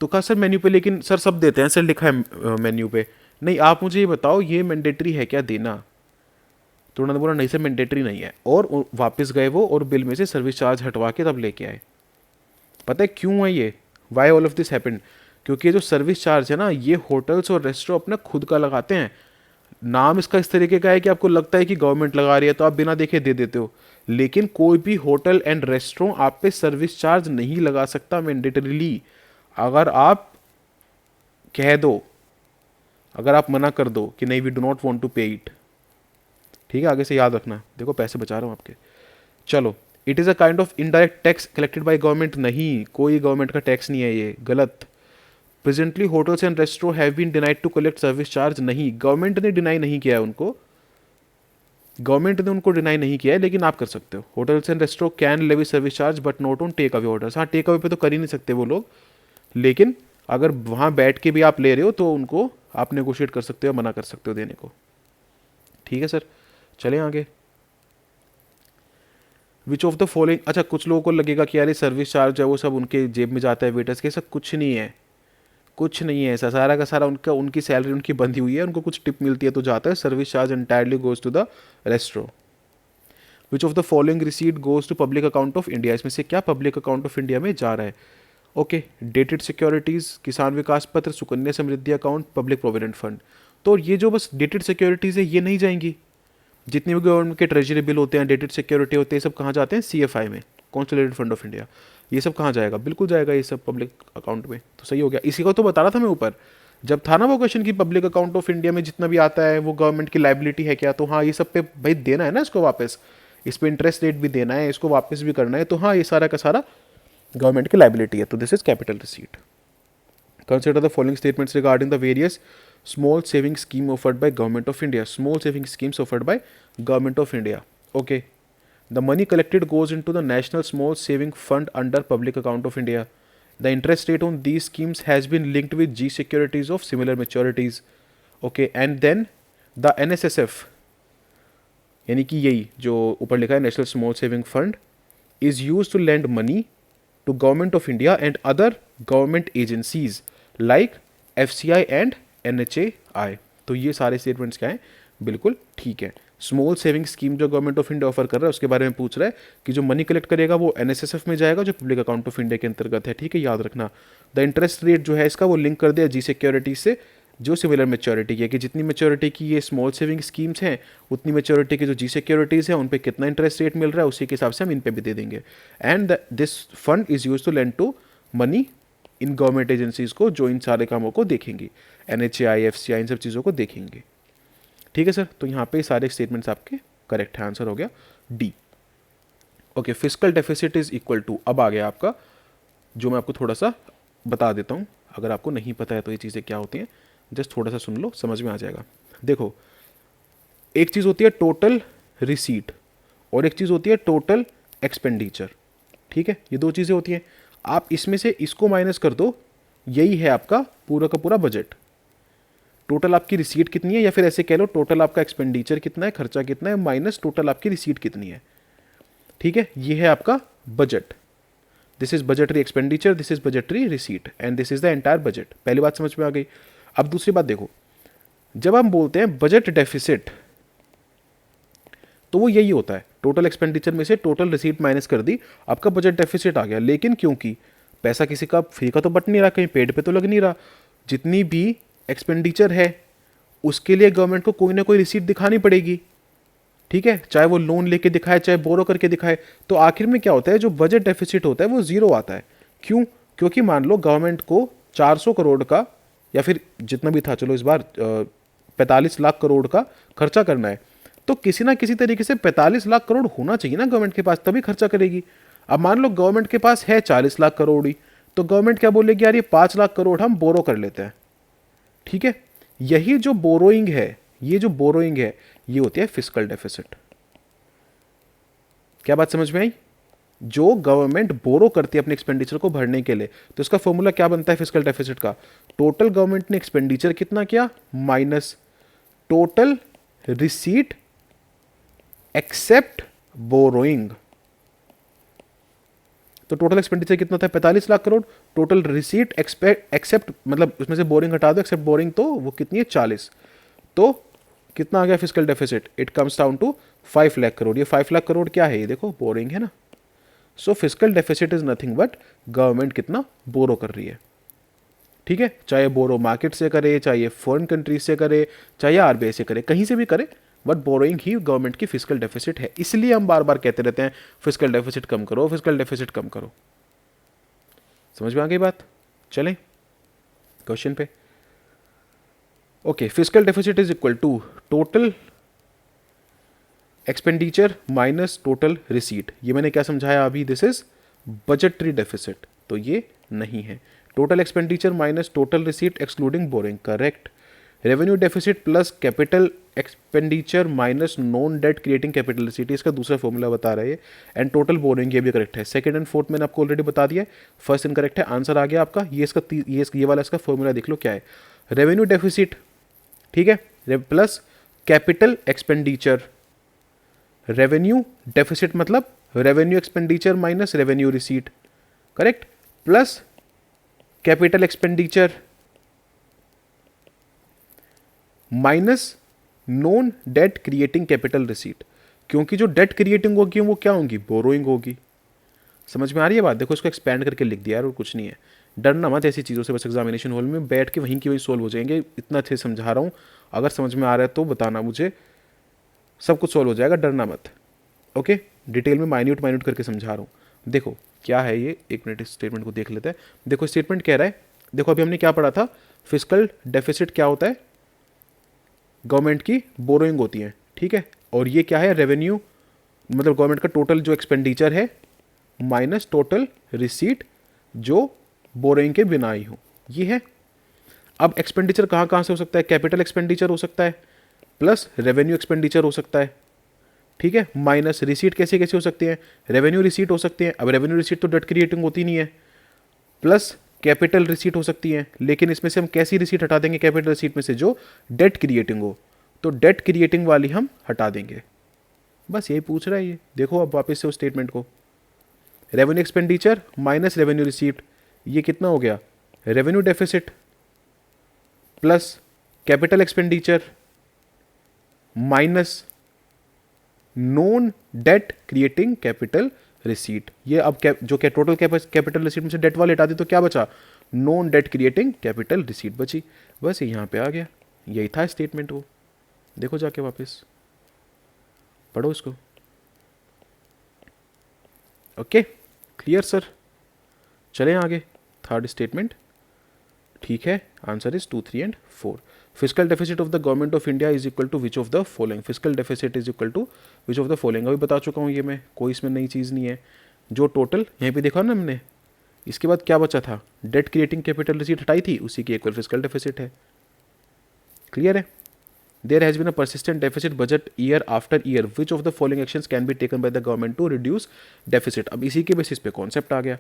तो कहा सर मेन्यू पे, लेकिन सर सब देते हैं, सर लिखा है मेन्यू पे, नहीं आप मुझे ये बताओ ये मैंडेटरी है क्या देना? तो उन्होंने बोला नहीं सर मैंडेटरी नहीं है, और वापस गए वो और बिल में से सर्विस चार्ज हटवा के तब लेके आए। पता है क्यों है ये, why all of this happened? क्योंकि ये जो सर्विस चार्ज है ना, ये होटल्स और रेस्टोरेंट अपना खुद का लगाते हैं, नाम इसका इस तरीके का है कि आपको लगता है कि गवर्नमेंट लगा रही है तो आप बिना देखे दे देते हो, लेकिन कोई भी होटल एंड रेस्टोरेंट आप पे सर्विस चार्ज नहीं लगा सकता मैंडेटरीली। अगर आप कह दो, अगर आप मना कर दो कि नहीं we do not want to pay it, ठीक है, आगे से याद रखना, देखो पैसे बचा रहा हूँ आपके। चलो, it is a kind of indirect tax collected by government, नहीं कोई गवर्नमेंट का टैक्स नहीं है ये, गलत। Presently hotels and restaurant have been denied to collect service charge, नहीं गवर्नमेंट ने डिनाई नहीं किया है उनको, गवर्नमेंट ने उनको डिनाई नहीं किया है, लेकिन आप कर सकते हो। Hotels and restaurant can levy service charge but not on take away orders, हाँ टेक अवे पे तो कर ही नहीं सकते वो लोग, लेकिन अगर वहाँ बैठ के भी आप ले रहे हो तो उनको आप नेगोशिएट कर सकते हो, मना कर सकते हो देने को, ठीक है सर। चलें आगे। विच ऑफ द फॉलोइंग, अच्छा कुछ लोगों को लगेगा कि यार ये सर्विस चार्ज है वो सब उनके जेब में जाता है वेटर्स के, ऐसा कुछ नहीं है, कुछ नहीं है ऐसा, सारा का सारा उनका, उनकी सैलरी उनकी बंधी हुई है, उनको कुछ टिप मिलती है तो जाता है, service charge entirely goes to the restaurant. Which of the following receipt goes to public account of India, इसमें से क्या पब्लिक अकाउंट ऑफ इंडिया में जा रहा है? ओके, डेटेड सिक्योरिटीज़, किसान विकास पत्र, Sukanya Samriddhi account, public provident fund. तो ये जो बस डेटेड सिक्योरिटीज़ है ये नहीं जाएंगी, जितने भी गवर्नमेंट के ट्रेजरी बिल होते हैं, डेटेड सिक्योरिटी होते हैं, सब कहाँ जाते हैं? CFI में, कॉन्सोलिडेटेड फंड ऑफ इंडिया, ये सब कहाँ जाएगा? बिल्कुल जाएगा ये सब पब्लिक अकाउंट में, तो सही हो गया। इसी को तो बता रहा था मैं ऊपर, जब था ना वो क्वेश्चन की पब्लिक अकाउंट ऑफ इंडिया में जितना भी आता है वो गवर्नमेंट की लाइबिलिटी है क्या, तो हाँ ये सब पे भाई देना है ना इसको वापस, इस पर इंटरेस्ट रेट भी देना है, इसको वापस भी करना है, तो हाँ ये सारा का सारा गवर्नमेंट की लाइबिलिटी है, तो this is capital receipt. Consider the following statements regarding the various small saving scheme offered by government of India, small saving schemes offered by government of India. Okay, the money collected goes into the national small saving fund under public account of India. The interest rate on these schemes has been linked with G securities of similar maturities. Okay, and then the NSSF, यानी कि यही जो ऊपर लिखा है national small saving fund, is use to lend money to government of India and other government agencies like FCI and NHAI। तो ये सारे स्टेटमेंट्स क्या हैं? बिल्कुल ठीक है। स्मॉल सेविंग स्कीम जो गवर्नमेंट ऑफ इंडिया ऑफर कर रहा है उसके बारे में पूछ रहा है कि जो मनी कलेक्ट करेगा वो NSSF में जाएगा जो पब्लिक अकाउंट ऑफ इंडिया के अंतर्गत है, ठीक है, याद रखना। द इंटरेस्ट रेट जो है इसका वो लिंक कर दिया जी सिक्योरिटी से जो सिमिलर मेच्योरिटी की है, कि जितनी मेच्योरिटी की ये स्मॉल सेविंग स्कीम्स हैं उतनी मेच्योरिटी की जो जी सिक्योरिटीज़ हैं उन पे कितना इंटरेस्ट रेट मिल रहा है उसी के हिसाब से हम इन पे भी दे देंगे। And this fund is use to lend to money in government agencies को जो इन सारे कामों को देखेंगी, NHAI FCI इन सब चीज़ों को देखेंगे, ठीक है सर। तो यहाँ पे सारे स्टेटमेंट्स आपके करेक्ट है, आंसर हो गया D. Okay, fiscal deficit is equal to, अब आ गया आपका जो मैं आपको थोड़ा सा बता देता हूँ, अगर आपको नहीं पता है तो ये चीज़ें क्या होती हैं जस्ट थोड़ा सा सुन लो, समझ में आ जाएगा। देखो, एक चीज़ होती है टोटल रिसीट, और एक चीज़ होती है टोटल एक्सपेंडिचर। ठीक है, ये दो चीज़ें होती हैं। आप इसमें से इसको माइनस कर दो, यही है आपका पूरा का पूरा बजट। टोटल आपकी रिसीट कितनी है, या फिर ऐसे कह लो टोटल आपका एक्सपेंडिचर कितना है, खर्चा कितना है, माइनस टोटल आपकी रिसीट कितनी है। ठीक है, ये है आपका budget. This is budgetary expenditure, this is budgetary receipt, and this is the entire budget. पहली बात समझ में आ गई। अब दूसरी बात देखो, जब हम बोलते हैं बजट डेफिसिट, तो वो यही होता है, टोटल एक्सपेंडिचर में से टोटल रिसीट माइनस कर दी, आपका बजट डेफिसिट आ गया। लेकिन क्योंकि पैसा किसी का फ्री का तो बट नहीं रहा, कहीं पेड पे तो लग नहीं रहा, जितनी भी एक्सपेंडिचर है उसके लिए गवर्नमेंट को कोई ना कोई रिसीट दिखानी पड़ेगी। ठीक है, चाहे वो लोन लेके दिखाए, चाहे बोरो करके दिखाए, तो आखिर में क्या होता है, जो बजट डेफिसिट होता है वो जीरो आता है। क्यों? क्योंकि मान लो गवर्नमेंट को 400 करोड़ का, या फिर जितना भी था, चलो इस बार 45 लाख करोड़ का खर्चा करना है, तो किसी ना किसी तरीके से 45 लाख करोड़ होना चाहिए ना गवर्नमेंट के पास, तभी खर्चा करेगी। अब मान लो गवर्नमेंट के पास है 40 लाख करोड़ ही, तो गवर्नमेंट क्या बोलेगी, यार ये 5 लाख करोड़ हम बोरो कर लेते हैं। ठीक है, यही जो बोरोइंग है, ये जो बोरोइंग है, ये होती है फिस्कल डेफिसिट। क्या बात समझ में आई? जो गवर्नमेंट बोरो करती है अपने एक्सपेंडिचर को भरने के लिए, तो इसका फॉर्मूला क्या बनता है फिस्कल डेफिसिट का, टोटल गवर्नमेंट ने एक्सपेंडिचर कितना किया minus total receipt except borrowing. तो टोटल एक्सपेंडिचर कितना था, 45 lakh crore, total receipt except, मतलब उसमें से बोरिंग हटा दो, एक्सेप्ट बोरिंग, तो वो कितनी है 40। तो कितना आ गया fiscal deficit, it comes down to 5 lakh crore. ये 5 लाख करोड़ क्या है, ये देखो बोरिंग है ना। So fiscal deficit is nothing but government कितना बोरो कर रही है। ठीक है, चाहे बोरो मार्केट से करे, चाहे फॉरेन कंट्रीज से करे, चाहे आरबीआई से करे, कहीं से भी करे, बट बोरोइंग ही गवर्नमेंट की फिस्कल डेफिसिट है। इसलिए हम बार बार कहते रहते हैं फिस्कल डेफिसिट कम करो, फिस्कल डेफिसिट कम करो। समझ में आ गई बात? चलें क्वेश्चन पे। Okay, fiscal deficit is equal to total expenditure minus total receipt. ये मैंने क्या समझाया अभी, दिस इज बजटरी डेफिसिट, तो ये नहीं है। Total expenditure minus total receipt excluding boring, correct. Revenue deficit plus capital expenditure minus non debt creating capital receipt, इसका दूसरा फॉर्मूला बता रहा है। एंड टोटल बोरिंग, ये भी करेक्ट है। सेकंड एंड फोर्थ मैंने आपको ऑलरेडी बता दिया है, फर्स्ट इनकरेक्ट है। आंसर आ गया आपका। ये इसका ये वाला इसका फॉर्मूला देख लो क्या है, रेवेन्यू डेफिसिट, ठीक है, plus capital expenditure. Revenue deficit मतलब revenue expenditure minus revenue receipt, correct, plus capital expenditure minus non debt creating capital receipt. क्योंकि जो डेट क्रिएटिंग होगी वो क्या होगी, बोरोइंग होगी। समझ में आ रही है बात? देखो इसको एक्सपैंड करके लिख दिया यार, और कुछ नहीं है। डरना मत ऐसी चीज़ों से, बस एग्जामिनेशन हॉल में बैठ के वहीं की वहीं सोल्व हो जाएंगे। इतना अच्छे समझा रहा हूँ, अगर समझ में आ रहा है तो बताना मुझे, सब कुछ सोल्व हो जाएगा, डरना मत। ओके, डिटेल में माइन्यूट माइन्यूट करके समझा रहा हूँ। देखो क्या है ये, एक मिनट इस स्टेटमेंट को देख लेते हैं। देखो स्टेटमेंट कह रहा है, देखो अभी हमने क्या पढ़ा था, फिस्कल डेफिसिट क्या होता है, गवर्नमेंट की बोरोइंग होती है, ठीक है। और ये क्या है, रेवेन्यू मतलब गवर्नमेंट का टोटल जो एक्सपेंडिचर है माइनस टोटल रिसीट जो बोरोइंग के बिना आई हो, ये है। अब एक्सपेंडिचर कहाँ कहाँ से हो सकता है, कैपिटल एक्सपेंडिचर हो सकता है, प्लस रेवेन्यू एक्सपेंडिचर हो सकता है, ठीक है, माइनस रिसीट कैसे कैसे हो सकती है, रेवेन्यू रिसीट हो सकती है। अब रेवेन्यू रिसीट तो डेट क्रिएटिंग होती नहीं है, प्लस कैपिटल रिसीट हो सकती है। लेकिन इसमें से हम कैसी रिसीट हटा देंगे, कैपिटल रिसीट में से जो डेट क्रिएटिंग हो, तो डेट क्रिएटिंग वाली हम हटा देंगे। बस यही पूछ रहा है ये। देखो अब वापस से उस स्टेटमेंट को, revenue expenditure minus revenue receipt, ये कितना हो गया, revenue deficit, plus capital expenditure minus non debt creating capital receipt. ये अब जो क्या टोटल कैपिटल रिसीट में से डेट वाले हटा दी, तो क्या बचा, non debt creating capital receipt बची। बस ये यहाँ पे आ गया, यही था स्टेटमेंट। वो देखो जाके वापस पढ़ो इसको। ओके क्लियर सर, चलें आगे। थर्ड स्टेटमेंट, ठीक है, answer is 2, 3 and 4। Fiscal deficit of the government of India is equal to which of the following. Fiscal deficit is equal to which of the following, अभी बता चुका हूँ ये मैं, कोई इसमें नई चीज़ नहीं है। जो टोटल यहीं पे देखा ना हमने, इसके बाद क्या बचा था, डेट क्रिएटिंग कैपिटल रिसीट हटाई थी, उसी की एक फिस्कल डेफिसिट है। क्लियर है? There has been a persistent deficit budget year after year, which of the following actions can be taken by the government to reduce deficit. अब इसी के बेसिस पे कॉन्सेप्ट आ गया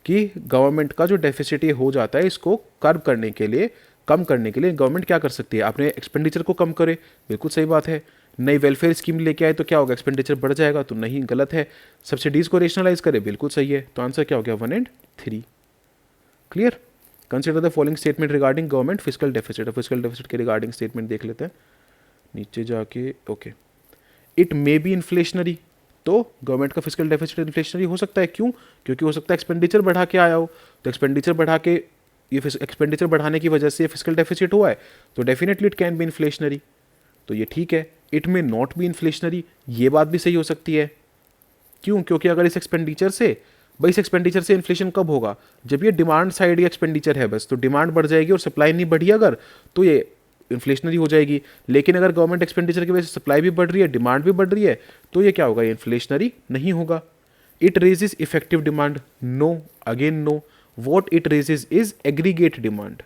कि गवर्नमेंट का जो डेफिसिट ये हो जाता है इसको कर्व करने के लिए, कम करने के लिए गवर्नमेंट क्या कर सकती है, अपने एक्सपेंडिचर को कम करे, बिल्कुल सही बात है। नई वेलफेयर स्कीम लेके आए तो क्या होगा, एक्सपेंडिचर बढ़ जाएगा, तो नहीं, गलत है। सब्सिडीज़ को रेशनलाइज करे, बिल्कुल सही है। तो आंसर क्या हो गया, 1 and 3। Clear. Consider the following statement regarding government physical deficit. Physical deficit के रिगार्डिंग स्टेटमेंट देख लेते हैं नीचे जाके। Okay, it may be inflationary, तो गवर्नमेंट का फिजिकल डेफिसिट इन्फ्लेशनरी हो सकता है। क्यों? क्योंकि हो सकता है एक्सपेंडिचर बढ़ा के आया हो, तो एक्सपेंडिचर बढ़ा के, ये एक्सपेंडिचर बढ़ाने की वजह से फिजिकल डेफिसिट हुआ है, तो definitely it can be inflationary, तो ये ठीक है। It may not be inflationary, ये बात भी सही हो सकती है। क्यों? क्योंकि अगर इस एक्सपेंडिचर से, भाई इस एक्सपेंडिचर से इन्फ्लेशन कब होगा, जब ये डिमांड साइड एक्सपेंडिचर है बस, तो डिमांड बढ़ जाएगी और सप्लाई नहीं बढ़ी अगर, तो ये इन्फ्लेशनरी हो जाएगी। लेकिन अगर गवर्नमेंट एक्सपेंडिचर की वजह से सप्लाई भी बढ़ रही है, डिमांड भी बढ़ रही है, तो ये क्या होगा, ये इन्फ्लेशनरी नहीं होगा। It raises effective demand, no, again no. What it raises is aggregate demand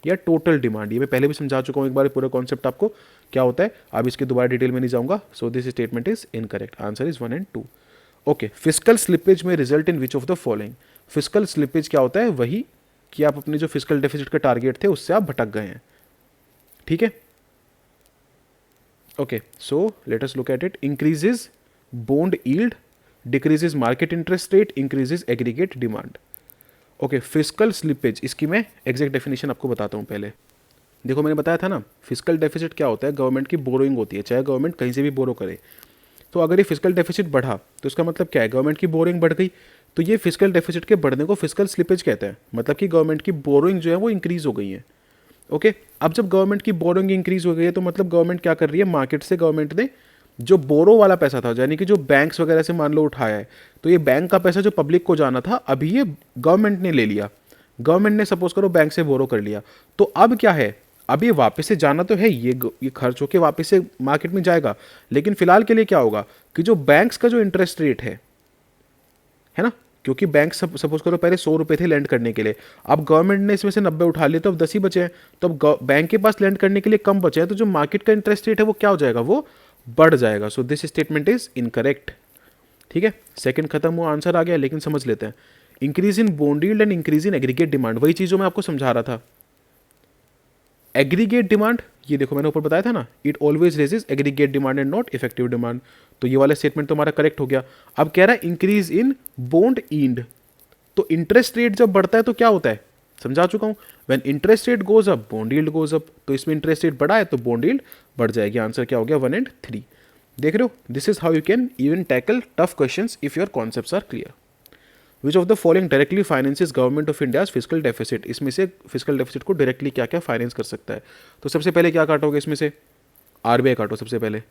या टोटल डिमांड, ये मैं पहले भी समझा चुका हूँ एक बार पूरा कॉन्सेप्ट आपको क्या होता है, अब इसके दोबारा डिटेल में नहीं जाऊंगा। So this statement is incorrect, answer is 1 and 2। Okay, physical slippage में result in which of the following. Physical slippage क्या होता है, वही कि आप अपने जो फिजिकल डेफिसिट का टारगेट थे उससे आप भटक गए हैं, ठीक है। Okay, so let us look at it. Increases bond yield, decreases market interest rate, increases aggregate demand. Okay, physical slippage, इसकी मैं एग्जैक्ट डेफिनेशन आपको बताता हूँ पहले। देखो मैंने बताया था ना, फिजिकल डेफिसिट क्या होता है, गवर्नमेंट की बोरोइंग होती है, चाहे गवर्नमेंट कहीं से भी बोरो करे। तो अगर ये फिजिकल डेफिसिट बढ़ा तो इसका मतलब क्या है, गवर्नमेंट की बोरोइंग बढ़ गई, तो ये फिजिकल डेफिसिट के बढ़ने को फिजिकल स्लिपेज कहते हैं, मतलब कि गवर्नमेंट की बोरोइंग जो है वो इंक्रीज हो गई है। ओके, अब जब गवर्नमेंट की बोरोइंग इंक्रीज हो गई है तो मतलब गवर्नमेंट क्या कर रही है, मार्केट से गवर्नमेंट ने जो बोरो वाला पैसा था, यानी कि जो बैंक्स वगैरह से मान लो उठाया है, तो ये बैंक का पैसा जो पब्लिक को जाना था अभी ये गवर्नमेंट ने ले लिया। गवर्नमेंट ने सपोज करो बैंक से बोरो कर लिया, तो अब क्या है, अब ये वापस से जाना तो है, ये खर्च होके वापस से मार्केट में जाएगा, लेकिन फिलहाल के लिए क्या होगा कि जो बैंक्स का जो इंटरेस्ट रेट है ना, क्योंकि बैंक सपोज करो पहले 100 रुपए थे लैंड करने के लिए, अब गवर्नमेंट ने इसमें से 90 उठा लिए, तो अब 10 ही बचे हैं, तो अब बैंक के पास लैंड करने के लिए कम बचे हैं, तो जो मार्केट का इंटरेस्ट रेट है वो क्या हो जाएगा, वो बढ़ जाएगा। सो दिस स्टेटमेंट इज इनकरेक्ट, ठीक है। सेकंड खत्म हुआ, आंसर आ गया, लेकिन समझ लेते हैं। Increase in bond yield and increase in aggregate demand, वही चीज जो मैं आपको समझा रहा था। एग्रीगेट डिमांड, ये देखो मैंने ऊपर बताया था ना, it always raises aggregate demand and not effective demand, तो ये वाला स्टेटमेंट तो हमारा करेक्ट हो गया। अब कह रहा है इंक्रीज इन बॉन्ड यील्ड, तो इंटरेस्ट रेट जब बढ़ता है तो क्या होता है, समझा चुका हूं, when interest rate goes up bond yield goes up, तो इसमें इंटरेस्ट रेट बढ़ा है तो बॉन्ड यील्ड बढ़ जाएगी। आंसर क्या हो गया, 1 एंड 3। देख रहे हो, this is how you can even tackle tough questions if your concepts are clear. Which of the following directly finances government of India physical deficit, इसमें से फिजिकल डेफिसिट को डायरेक्टली क्या क्या फाइनेंस कर सकता है। तो सबसे पहले क्या काटोगे इसमें से, आरबीआई काटो सबसे पहले,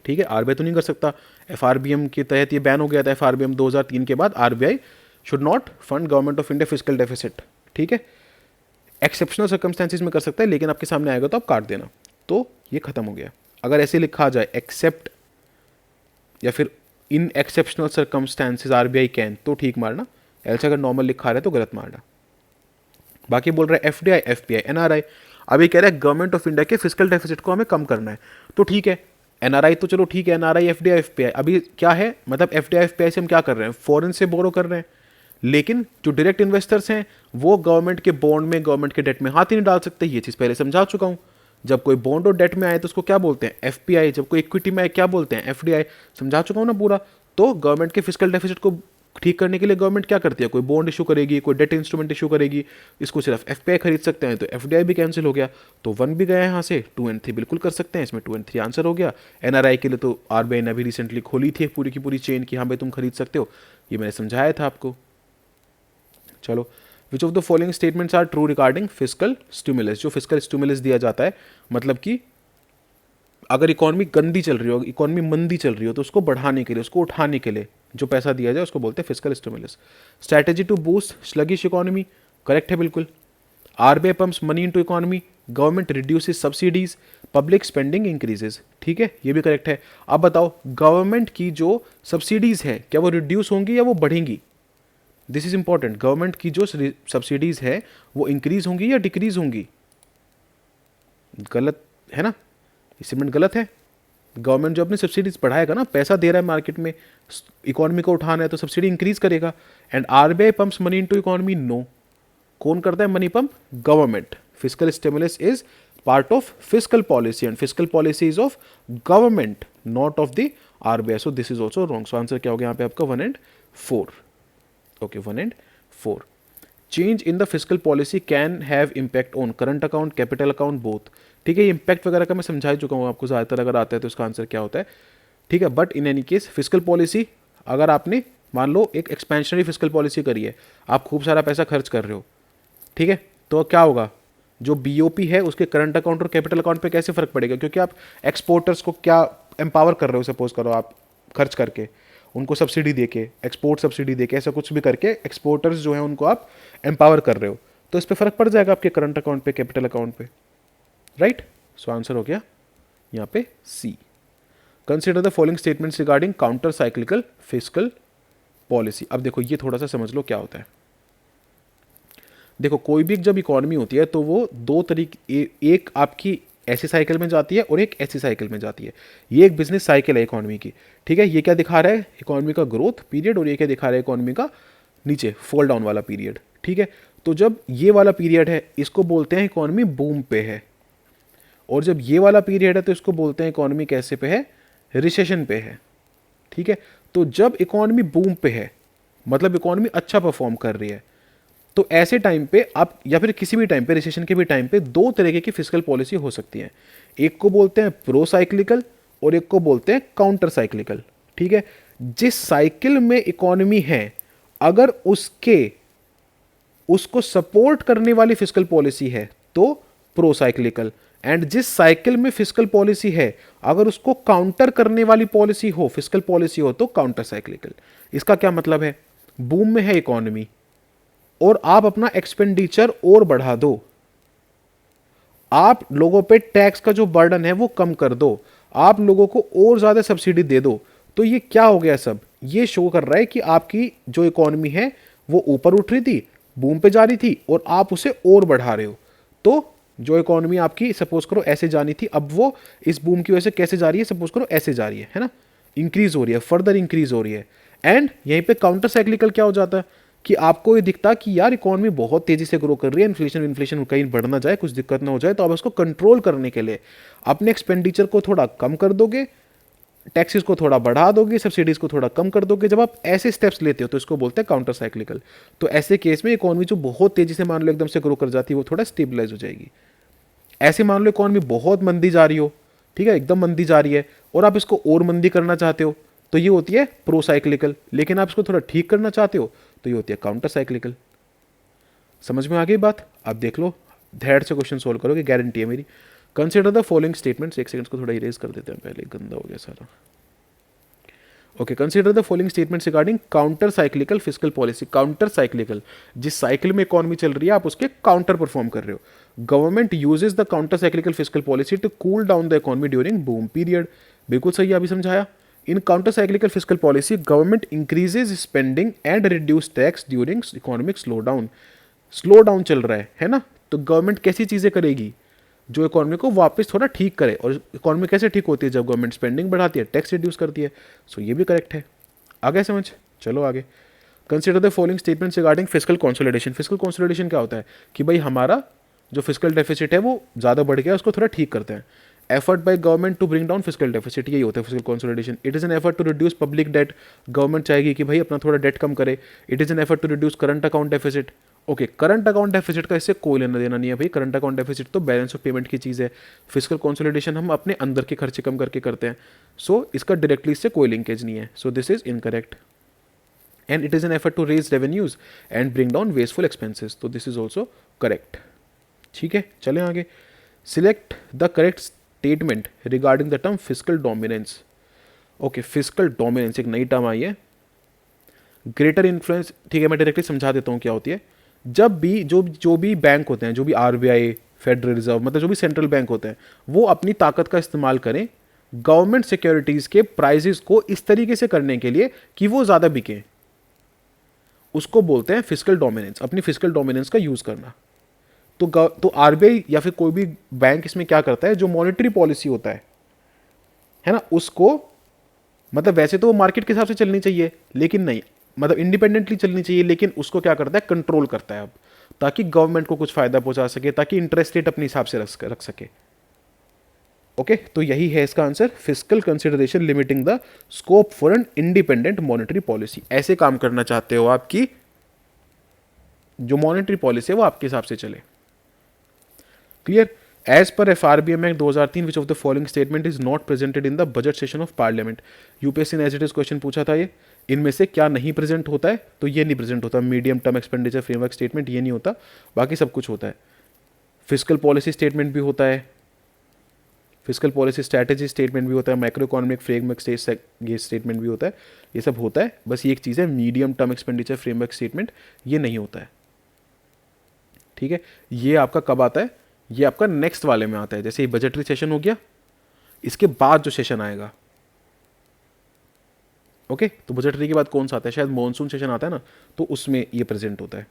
ठीक है। आरबीआई तो नहीं कर सकता, एफआरबीएम के तहत ये बैन हो गया था, एफआरबीएम 2003 के बाद RBI should not fund government of India physical deficit, ठीक है। एक्सेप्शनल सर्कमस्टेंसेज में कर सकता है, लेकिन आपके सामने आएगा तो आप काट देना, तो ये खत्म हो गया। अगर ऐसे लिखा जाए एक्सेप्ट या फिर इन एक्सेप्शनल सर्कमस्टेंसेज आरबीआई कैन, तो ठीक मारना, ऐसे अगर नॉर्मल लिखा रहा है तो गलत मारना। बाकी बोल रहा है एफडीआई, एफपीआई, एनआरआई, अभी कह रहा है गवर्नमेंट ऑफ इंडिया के फिजिकल डेफिसिट को हमें कम करना है, तो ठीक है। एनआरआई तो चलो ठीक है, एनआरआई, एफडीआई, एफपीआई, अभी क्या है, मतलब एफडीआई, एफपीआई से हम क्या कर रहे हैं, फॉरेन से बोरो कर रहे हैं, लेकिन जो डायरेक्ट इन्वेस्टर्स हैं वो गवर्नमेंट के बॉन्ड में, गवर्नमेंट के डेट में हाथ ही नहीं डाल सकते, ये चीज़ पहले समझा चुका हूँ। जब कोई बॉन्ड और डेट में आए तो उसको क्या बोलते हैं, एफपीआई, जब कोई इक्विटी में आए क्या बोलते हैं, एफडीआई, समझा चुका हूँ ना पूरा। तो गवर्नमेंट के फिजिकल डेफिसिट को ठीक करने के लिए गवर्नमेंट क्या करती है, कोई बॉन्ड इशू करेगी, कोई डेट इंस्ट्रूमेंट इशू करेगी, इसको सिर्फ एफपीआई खरीद सकते हैं, तो एफडीआई भी कैंसिल हो गया, तो 1 भी गया यहाँ से, 2 एंड 3 बिल्कुल कर सकते हैं, इसमें 2 एंड 3 आंसर हो गया। एनआरआई के लिए तो आरबीआई ने अभी रिसेंटली खोली थी पूरी की पूरी चेन कि हाँ भाई तुम खरीद सकते हो, ये मैंने समझाया था आपको। चलो, which of the following statements are true regarding physical stimulus, जो फिजिकल स्टिमुलस दिया जाता है, मतलब कि अगर इकोनॉमी गंदी चल रही हो, इकोनॉमी मंदी चल रही हो, तो उसको बढ़ाने के लिए, उसको उठाने के लिए जो पैसा दिया जाए उसको बोलते हैं physical stimulus. Strategy to boost sluggish economy, correct है बिल्कुल। RBI pumps money into economy, government reduces subsidies, public spending increases, ठीक है, ये भी करेक्ट है। अब बताओ गवर्नमेंट की जो सब्सिडीज है क्या वो रिड्यूस होंगी या वो बढ़ेंगी, दिस इज इंपॉर्टेंट। गवर्नमेंट की जो सब्सिडीज है वो इंक्रीज होंगी या डिक्रीज होंगी, गलत है ना, ये स्टेटमेंट गलत है। गवर्नमेंट जो अपनी सब्सिडीज बढ़ाएगा ना, पैसा दे रहा है मार्केट में, इकोनॉमी को उठाना है तो सब्सिडी इंक्रीज करेगा। And RBI pumps money into economy, no. कौन करता है money pump? Government. Physical stimulus is part of physical policy and physical policy is of government, not of the RBI. So this is also wrong. So answer क्या हो गया यहाँ पे आपका 1 and 4। Okay, 1 and 4। Change in the physical policy can have impact on current account, capital account, both. ठीक है, ये impact वगैरह का मैं समझा चुका हूँ आपको, ज़्यादातर अगर आता है तो इसका आंसर क्या होता है। ठीक है, but in any case physical policy, अगर आपने मान लो एक एक्सपेंशनरी फिजिकल पॉलिसी करी है, आप खूब सारा पैसा खर्च कर रहे हो, ठीक है, तो क्या होगा, जो बीओपी है उसके करंट अकाउंट और कैपिटल अकाउंट पे कैसे फर्क पड़ेगा, क्योंकि आप एक्सपोर्टर्स को क्या एम्पावर कर रहे हो, सपोज करो आप खर्च करके उनको सब्सिडी देके, एक्सपोर्ट सब्सिडी देके, ऐसा कुछ भी करके एक्सपोर्टर्स जो है उनको आप एम्पावर कर रहे हो, तो इस पर फर्क पड़ जाएगा आपके करंट अकाउंट पे, कैपिटल अकाउंट पे, राइट। सो आंसर हो गया यहाँ पे C. Consider the following statements regarding counter cyclical fiscal policy. अब देखो ये थोड़ा सा समझ लो क्या होता है। देखो कोई भी जब इकोनॉमी होती है तो वो दो तरीके, एक आपकी ऐसी साइकिल में जाती है और एक ऐसी साइकिल में जाती है। ये एक बिजनेस साइकिल है इकोनॉमी की, ठीक है। ये क्या दिखा रहा है, इकोनॉमी का ग्रोथ पीरियड, और ये क्या दिखा रहा है, इकोनॉमी का नीचे फॉल डाउन वाला पीरियड, ठीक है। तो जब ये वाला पीरियड है इसको बोलते हैं इकोनॉमी बूम पे है, और जब ये वाला पीरियड है तो इसको बोलते हैं इकोनॉमी कैसे पे है, रिसेशन पे है, ठीक है। तो जब इकोनॉमी बूम पे है मतलब इकोनॉमी अच्छा परफॉर्म कर रही है, तो ऐसे टाइम पे आप, या फिर किसी भी टाइम पे, रिसेशन के भी टाइम पे, दो तरीके की फिस्कल पॉलिसी हो सकती है। एक को बोलते हैं प्रो साइक्लिकल और एक को बोलते हैं काउंटर साइक्लिकल, ठीक है। जिस साइकिल में इकोनॉमी है अगर उसको सपोर्ट करने वाली फिस्कल पॉलिसी है तो प्रो साइक्लिकल, एंड जिस साइकिल में फिस्कल पॉलिसी है अगर उसको काउंटर करने वाली पॉलिसी हो, फिस्कल पॉलिसी हो, तो काउंटर साइक्लिकल। इसका क्या मतलब है, बूम में है इकोनॉमी और आप अपना एक्सपेंडिचर और बढ़ा दो, आप लोगों पे टैक्स का जो बर्डन है वो कम कर दो, आप लोगों को और ज्यादा सब्सिडी दे दो, तो ये क्या हो गया, सब ये शो कर रहा है कि आपकी जो इकोनॉमी है वो ऊपर उठ रही थी, बूम पे जा रही थी, और आप उसे और बढ़ा रहे हो। तो जो इकोनॉमी आपकी सपोज करो ऐसे जानी थी, अब वो इस बूम की वजह से कैसे जा रही है, सपोज करो ऐसे जा रही है ना, इंक्रीज हो रही है, फर्दर इंक्रीज हो रही है। एंड यहीं पे काउंटर साइक्लिकल क्या हो जाता है कि आपको ये दिखता कि यार इकोनॉमी बहुत तेजी से ग्रो कर रही है, इन्फ्लेशन कहीं बढ़ ना जाए, कुछ दिक्कत ना हो जाए, तो आप इसको कंट्रोल करने के लिए अपने एक्सपेंडिचर को थोड़ा कम कर दोगे, टैक्सेस को थोड़ा बढ़ा दोगे, सब्सिडीज को थोड़ा कम कर दोगे। जब आप ऐसे स्टेप्स लेते हो तो इसको बोलते हैं काउंटर साइक्लिकल। तो ऐसे केस में इकोनॉमी जो बहुत तेजी से मान लो एकदम से ग्रो कर जाती है वो थोड़ा स्टेबलाइज हो जाएगी। ऐसे मान लो इकोनॉमी बहुत मंदी जा रही हो, ठीक है, एकदम मंदी जा रही है, और आप इसको और मंदी करना चाहते हो, तो ये होती है प्रो साइक्लिकल। लेकिन आप इसको थोड़ा ठीक करना चाहते हो तो ये होती है काउंटर साइक्लिकल। समझ में आ गई बात। आप देख लो, धैर्य से क्वेश्चन सोल्व करोगे, गारंटी है मेरी। कंसिडर द फॉलोइंग स्टेटमेंट्स, एक सेकंड को थोड़ा इरेज कर देते हैं, पहले गंदा हो गया सारा। Okay, consider the following statements regarding counter cyclical fiscal policy. Counter cyclical, जिस साइकिल में इकोनॉमी चल रही है आप उसके काउंटर परफॉर्म कर रहे हो। Government uses the counter cyclical fiscal policy to cool down the economy during boom period. बिल्कुल सही, अभी समझाया। In counter cyclical fiscal policy government increases spending and reduce tax during economic slow down. Slow down चल रहा है ना, तो government कैसी चीजें करेगी जो इकोनॉमी को वापस थोड़ा ठीक करे। और इकोनॉमी कैसे ठीक होती है, जब गवर्नमेंट स्पेंडिंग बढ़ाती है, टैक्स रिड्यूस करती है। सो ये भी करेक्ट है। आगे समझ, चलो आगे। Consider the following statements regarding fiscal consolidation. Fiscal consolidation क्या होता है कि भाई हमारा जो फिस्कल डेफिसिट है वो ज़्यादा बढ़ गया, उसको थोड़ा ठीक करते हैं। Effort by government to bring down fiscal deficit, यही होता है fiscal consolidation. It is an effort to reduce public debt, government चाहेगी कि भाई अपना थोड़ा डेट कम करे। It is an effort to reduce current account deficit. Okay, current account deficit का इससे कोई लेना देना नहीं है भाई, करंट अकाउंट डेफिसिट तो बैलेंस ऑफ पेमेंट की चीज़ है। फिस्कल कंसोलिडेशन हम अपने अंदर के खर्चे कम करके करते हैं, सो इसका डायरेक्टली इससे कोई लिंकेज नहीं है। So this is incorrect. And it is an effort to raise revenues and bring down wasteful expenses, तो दिस इज ऑल्सो करेक्ट। ठीक है, चलें आगे। Select the correct statement regarding the term fiscal dominance. Okay, fiscal dominance एक नई term आई है, greater influence. ठीक है, मैं डायरेक्टली समझा देता हूँ क्या होती है। जब भी जो भी बैंक होते हैं, जो भी आरबीआई, फेडरल रिजर्व, मतलब जो भी सेंट्रल बैंक होते हैं, वो अपनी ताकत का इस्तेमाल करें गवर्नमेंट सिक्योरिटीज के प्राइसेस को इस तरीके से करने के लिए कि वो ज़्यादा बिकें, उसको बोलते हैं फिस्कल डोमिनेंस। अपनी फिस्कल डोमिनेंस का यूज़ करना, तो आरबीआई या फिर कोई भी बैंक इसमें क्या करता है, जो मॉनेटरी पॉलिसी होता है ना, उसको मतलब वैसे तो वो मार्केट के हिसाब से चलनी चाहिए, लेकिन नहीं, मतलब इंडिपेंडेंटली चलनी चाहिए, लेकिन उसको क्या करता है, कंट्रोल करता है अब, ताकि गवर्नमेंट को कुछ फायदा पहुंचा सके, ताकि इंटरेस्ट रेट अपने हिसाब से रख सके। ओके, तो यही है इसका answer, fiscal consideration limiting the scope for an independent monetary policy. ऐसे काम करना चाहते हो आपकी जो मॉनेटरी पॉलिसी है वो आपके हिसाब से चले। Clear? As per FRBM Act 2003 which of the following statement is not presented in the budget session of parliament. UPSC ने एज इट इज क्वेश्चन पूछा था ये, इनमें से क्या नहीं प्रेजेंट होता है, तो ये नहीं प्रेजेंट होता, medium term expenditure framework statement ये नहीं होता, बाकी सब कुछ होता है। फिजिकल पॉलिसी स्टेटमेंट भी होता है, फिजिकल पॉलिसी स्ट्रैटेजी स्टेटमेंट भी होता है, माइक्रो इकोनॉमिक फ्रेमवर्क ये स्टेटमेंट भी होता है, ये सब होता है। बस ये एक चीज़ है, medium term expenditure framework statement ये नहीं होता है। ठीक है, ये आपका कब आता है, ये आपका नेक्स्ट वाले में आता है। जैसे ये बजटरी सेशन हो गया, इसके बाद जो सेशन आएगा, ओके, तो बजटरी के बाद कौन सा आता है, शायद मॉनसून सेशन आता है ना, तो उसमें ये प्रेजेंट होता है।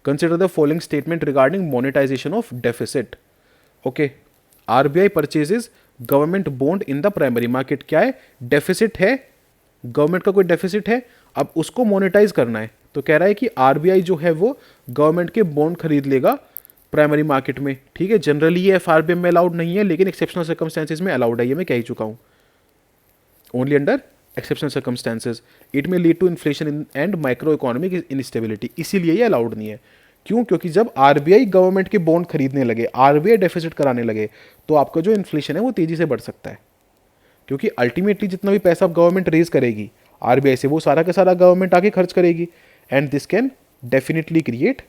Consider the following statement regarding monetization of deficit. Okay, RBI purchases government bond in the primary market. क्या है, डेफिसिट है, गवर्नमेंट का कोई डेफिसिट है, अब उसको मोनेटाइज करना है, तो कह रहा है कि आरबीआई जो है वो गवर्नमेंट के बॉन्ड खरीद लेगा प्राइमरी मार्केट में। ठीक है, जनरली ये एफआरबीएम में अलाउड नहीं है, लेकिन एक्सेप्शनल सर्कमस्टेंसेज में अलाउड है, ये मैं कह ही चुका हूं। Only under exceptional circumstances it may lead to inflation and micro economic instability, इसीलिए ये अलाउड नहीं है। क्यों? क्योंकि जब आरबीआई गवर्नमेंट के बॉन्ड खरीदने लगे, आरबीआई डेफिसिट कराने लगे, तो आपका जो इन्फ्लेशन है वो तेजी से बढ़ सकता है, क्योंकि अल्टीमेटली जितना भी पैसा गवर्नमेंट रेज करेगी आरबीआई से, वो सारा का सारा गवर्नमेंट आके खर्च करेगी, and this can definitely create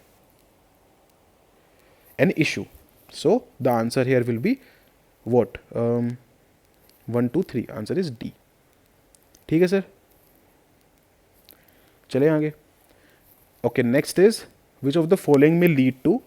an issue. So the answer here will be what? 1 2 3, answer is D. ठीक है सर, चले आगे। Okay, next is which of the following में लीड टू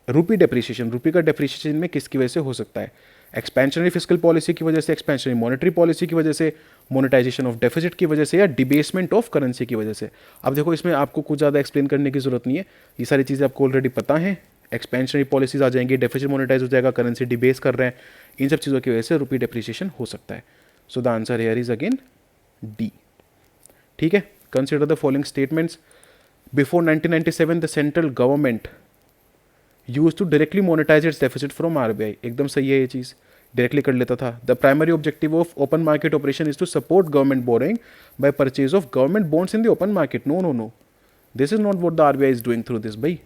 रूपी डेप्रिसिएशन। रूपी का डेप्रिसिएशन में किसकी वजह से हो सकता है? एक्सपेंशनरी फिजिकल पॉलिसी की वजह से, एक्सपेंशनरी मॉनेटरी पॉलिसी की वजह से, मोनेटाइजेशन ऑफ डेफिसिट की वजह से, या डिबेसमेंट ऑफ करेंसी की वजह से। अब देखो, इसमें आपको कुछ ज़्यादा एक्सप्लेन करने की जरूरत नहीं है, ये सारी चीज़ें आपको ऑलरेडी पता हैं। एक्सपेंशनरी पॉलिसीज आ जाएंगी, डेफिसिट मोनेटाइज हो जाएगा, करेंसी डिबेस कर रहे हैं, इन सब चीज़ों की वजह से रूपी डेप्रिसिएशन हो सकता है। So the answer here is again D. ठीक है, consider the following statements. Before 1997 the central government use to directly monetize its deficit from RBI. एकदम सही है, ये चीज़ डायरेक्टली कर लेता था। The primary objective of open market operation is to support government borrowing by purchase of government bonds in the open market. No no no, this is not what the RBI is doing through this भाई।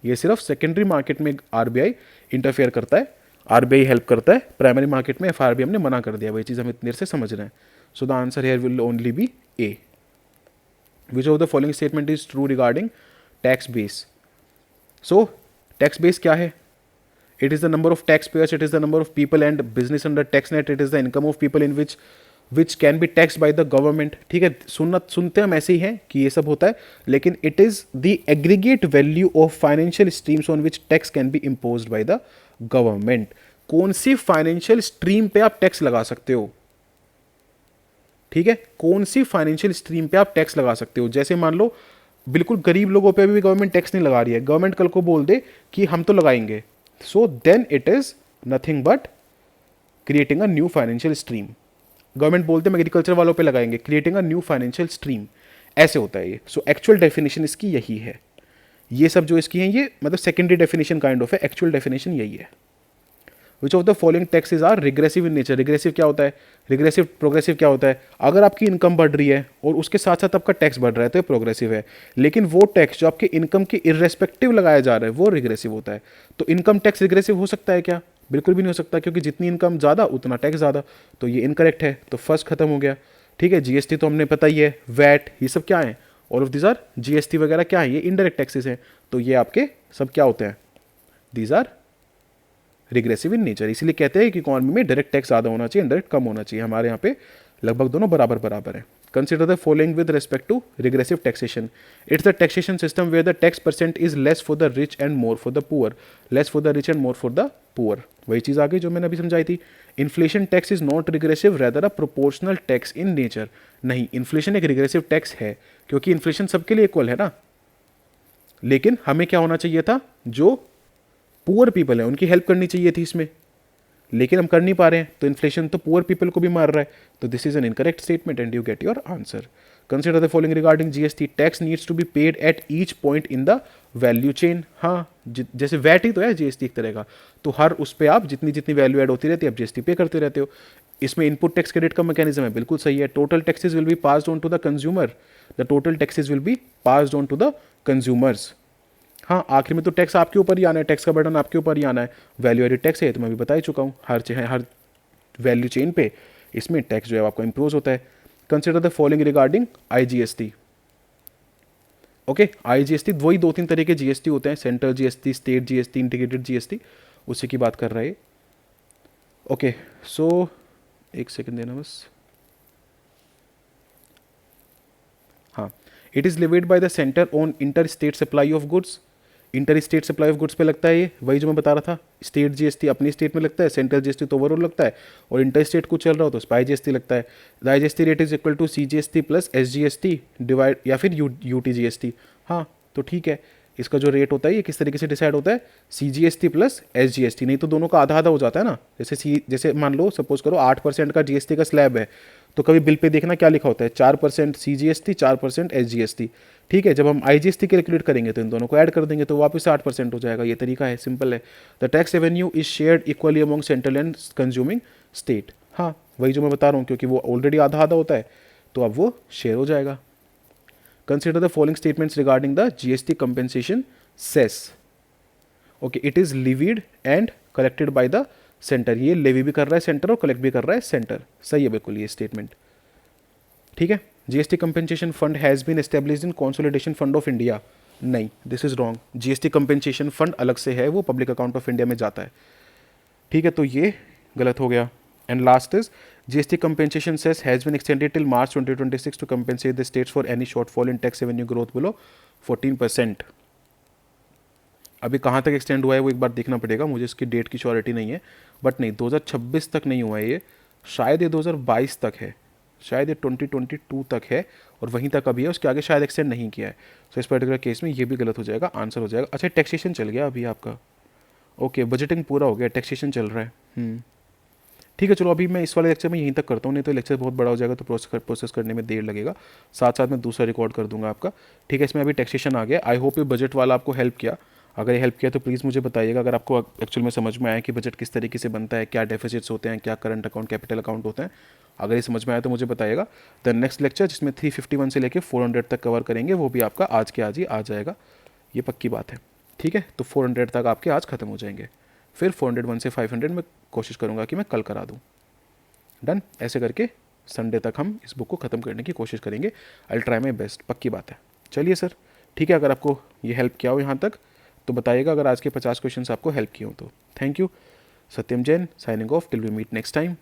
ये सिर्फ secondary market में RBI interfere करता है, RBI help करता है, primary market में FRBM ने मना कर दिया। वही चीज़ हम इतनी देर से समझ रहे हैं। So the answer here will only be A. Which of the following statement is true regarding tax base. सो टैक्स बेस क्या है? It is the number of tax payers, it is the number of people and business under tax net, it is the income of people in which can be tax by the government. ठीक है, सुनते हम ऐसे ही हैं कि ये सब होता है, लेकिन it is the aggregate value of financial streams on which tax can be imposed bye the government. कौन सी फाइनेंशियल स्ट्रीम पे आप टैक्स लगा सकते हो? ठीक है, कौन सी फाइनेंशियल स्ट्रीम पे आप टैक्स लगा सकते हो? जैसे मान लो बिल्कुल गरीब लोगों पे भी गवर्नमेंट टैक्स नहीं लगा रही है, गवर्नमेंट कल को बोल दे कि हम तो लगाएंगे, so then it is nothing but creating a new financial stream. Government बोलते हैं एग्रीकल्चर वालों पे लगाएंगे, creating a new financial stream, ऐसे होता है ये। सो एक्चुअल डेफिनेशन इसकी यही है। ये सब जो इसकी हैं ये मतलब सेकेंडरी डेफिनेशन काइंड ऑफ है, एक्चुअल डेफिनेशन यही है। Which of the following taxes are regressive in nature. Regressive क्या होता है? रिग्रेसिव प्रोग्रेसिव क्या होता है? अगर आपकी इनकम बढ़ रही है और उसके साथ साथ आपका टैक्स बढ़ रहा है तो ये प्रोग्रेसिव है, लेकिन वो टैक्स जो आपके इनकम के इर्रेस्पेक्टिव लगाया जा रहा है वो रिग्रेसिव होता है। तो इनकम टैक्स रिग्रेसिव हो सकता है क्या? बिल्कुल भी नहीं हो सकता, क्योंकि जितनी इनकम ज़्यादा उतना टैक्स ज़्यादा, तो ये इनकरेक्ट है। तो फर्स्ट खत्म हो गया। ठीक है, जीएसटी तो हमने पता ही है, वैट, ये सब क्या है? All of these are GST वगैरह क्या है? ये इनडायरेक्ट टैक्सेस हैं। तो ये आपके सब क्या होते हैं? These are regressive in nature. इसीलिए कहते हैं कि इकोनॉमी में डायरेक्ट टैक्स ज़्यादा होना चाहिए, इनडायरेक्ट कम होना चाहिए। हमारे यहाँ पे लगभग दोनों बराबर बराबर है। Consider the following with respect to regressive taxation. It's the taxation system where the tax percent is less for the rich and more for the poor. Less for the rich and more for the poor. वही चीज़ आ गई जो मैंने अभी समझाई थी। Inflation tax is not regressive, rather a proportional tax in nature. नहीं, इन्फ्लेशन एक रिग्रेसिव टैक्स है, क्योंकि इन्फ्लेशन सबके लिए इक्वल है ना। लेकिन हमें क्या होना चाहिए था, जो पुअर पीपल है उनकी हेल्प करनी चाहिए थी इसमें, लेकिन हम कर नहीं पा रहे हैं, तो इन्फ्लेशन तो पुअर पीपल को भी मार रहा है। तो this is an incorrect statement and you get your answer. Consider the following regarding GST, tax needs to be paid at each point in the value chain. हाँ, जैसे वैट ही तो है जीएसटी एक तरह का, तो हर उस पर आप जितनी जितनी वैल्यू ऐड होती रहती है आप जीएसटी पे करते रहते हो। इसमें इनपुट टैक्स क्रेडिट का मैकेनिज्म है, बिल्कुल सही है। Total taxes will be passed on to the consumer, the total taxes will be passed on to the consumer. हाँ, आखिर में तो टैक्स आपके ऊपर ही आना है, टैक्स का बर्डन आपके ऊपर ही आना है। वैल्यू एडेड टैक्स है तो मैं भी बता ही चुका हूँ, हर वैल्यू चेन पे इसमें टैक्स जो है आपको इम्पोज होता है। Consider the following regarding IGST. Okay, IGST वही दो तीन तरह के जीएसटी होते हैं, central GST, state GST, integrated GST, उसी की बात कर रहा है। ओके, सो एक सेकंड देना बस। हाँ, it is levied by the centre on inter state supply of goods. Inter state supply of goods पे लगता है ये, वही जो मैं बता रहा था। स्टेट जीएसटी अपनी स्टेट में लगता है, सेंट्रल जीएसटी तो ओवरऑल लगता है, और इंटर स्टेट को चल रहा हो तो स्पाई जीएसटी लगता है। The IGST rate is equal to CGST plus SGST divide या फिर यूटीजीएसटी। हाँ, तो ठीक है, इसका जो रेट होता है ये किस तरीके से डिसाइड होता है, सीजीएसटी प्लस एसजीएसटी, नहीं तो दोनों का आधा आधा हो जाता है ना। जैसे मान लो सपोज करो 8% का जीएसटी का स्लैब है, तो कभी बिल पे देखना क्या लिखा होता है, 4% सीजीएसटी, 4% एसजीएसटी। ठीक है, जब हम आईजीएसटी कैलकुलेट करेंगे तो इन दोनों को ऐड कर देंगे तो वापस 8% हो जाएगा। ये तरीका है, सिंपल है। The tax revenue is shared equally among central and consuming state. हाँ, वही जो मैं बता रहा हूँ, क्योंकि वो ऑलरेडी आधा आधा होता है तो अब वो शेयर हो जाएगा। Consider the following statements regarding the GST compensation cess. Okay, it is levied and collected by the centre. ये लेवी भी कर रहा है सेंटर और कलेक्ट भी कर रहा है सेंटर, सही है बिल्कुल ये स्टेटमेंट। ठीक है, GST compensation fund has been established in consolidation fund of India. नहीं, this is wrong. GST compensation fund अलग से है, वो पब्लिक अकाउंट ऑफ इंडिया में जाता है। ठीक है, तो ये गलत हो गया। And last is GST compensation cess has been extended till March 2026 to compensate the states for any shortfall in tax revenue growth below 14%। अभी कहाँ तक एक्सटेंड हुआ है वो एक बार देखना पड़ेगा, मुझे इसकी डेट की श्योरिटी नहीं है, बट नहीं 2026 तक नहीं हुआ है ये, शायद ये 2022 तक है, शायद ये 2022 तक है, और वहीं तक अभी है, उसके आगे शायद एक्सटेंड नहीं किया है। सो इस पर्टिकुलर केस में ये भी गलत हो जाएगा, आंसर हो जाएगा। अच्छा, टैक्सेशन चल गया अभी आपका। ओके, बजटिंग पूरा हो गया, टैक्सेशन चल रहा है। ठीक है, चलो अभी मैं इस वाले लेक्चर में यहीं तक करता हूँ, नहीं तो लेक्चर बहुत बड़ा हो जाएगा तो प्रोसेस करने में देर लगेगा। साथ साथ में दूसरा रिकॉर्ड कर दूंगा आपका। ठीक है, इसमें अभी टैक्सेशन आ गया। आई होप ये बजट वाला आपको हेल्प किया। अगर ये हेल्प किया तो प्लीज़ मुझे बताइएगा। अगर आपको एक्चुअल में समझ में आया कि बजट किस तरीके से बनता है, क्या डेफिसिट्स होते हैं, क्या करंट अकाउंट, कैपिटल अकाउंट होते हैं, अगर ये समझ में आया तो मुझे बताइएगा। द नेक्स्ट लेक्चर जिसमें 351 से लेकर 400 तक कवर करेंगे, वो भी आपका आज के आज ही आ जाएगा, ये पक्की बात है। ठीक है, तो 400 तक आपके आज ख़त्म हो जाएंगे, फिर 401 से 500 में कोशिश करूँगा कि मैं कल करा दूँ। डन, ऐसे करके संडे तक हम इस बुक को ख़त्म करने की कोशिश करेंगे। आई ट्राई माई बेस्ट, पक्की बात है। चलिए सर, ठीक है, अगर आपको ये हेल्प किया हो यहाँ तक तो बताइएगा, अगर आज के 50 क्वेश्चन आपको हेल्प किए हो तो। Thank you. Satyam Jain signing off till we meet next time.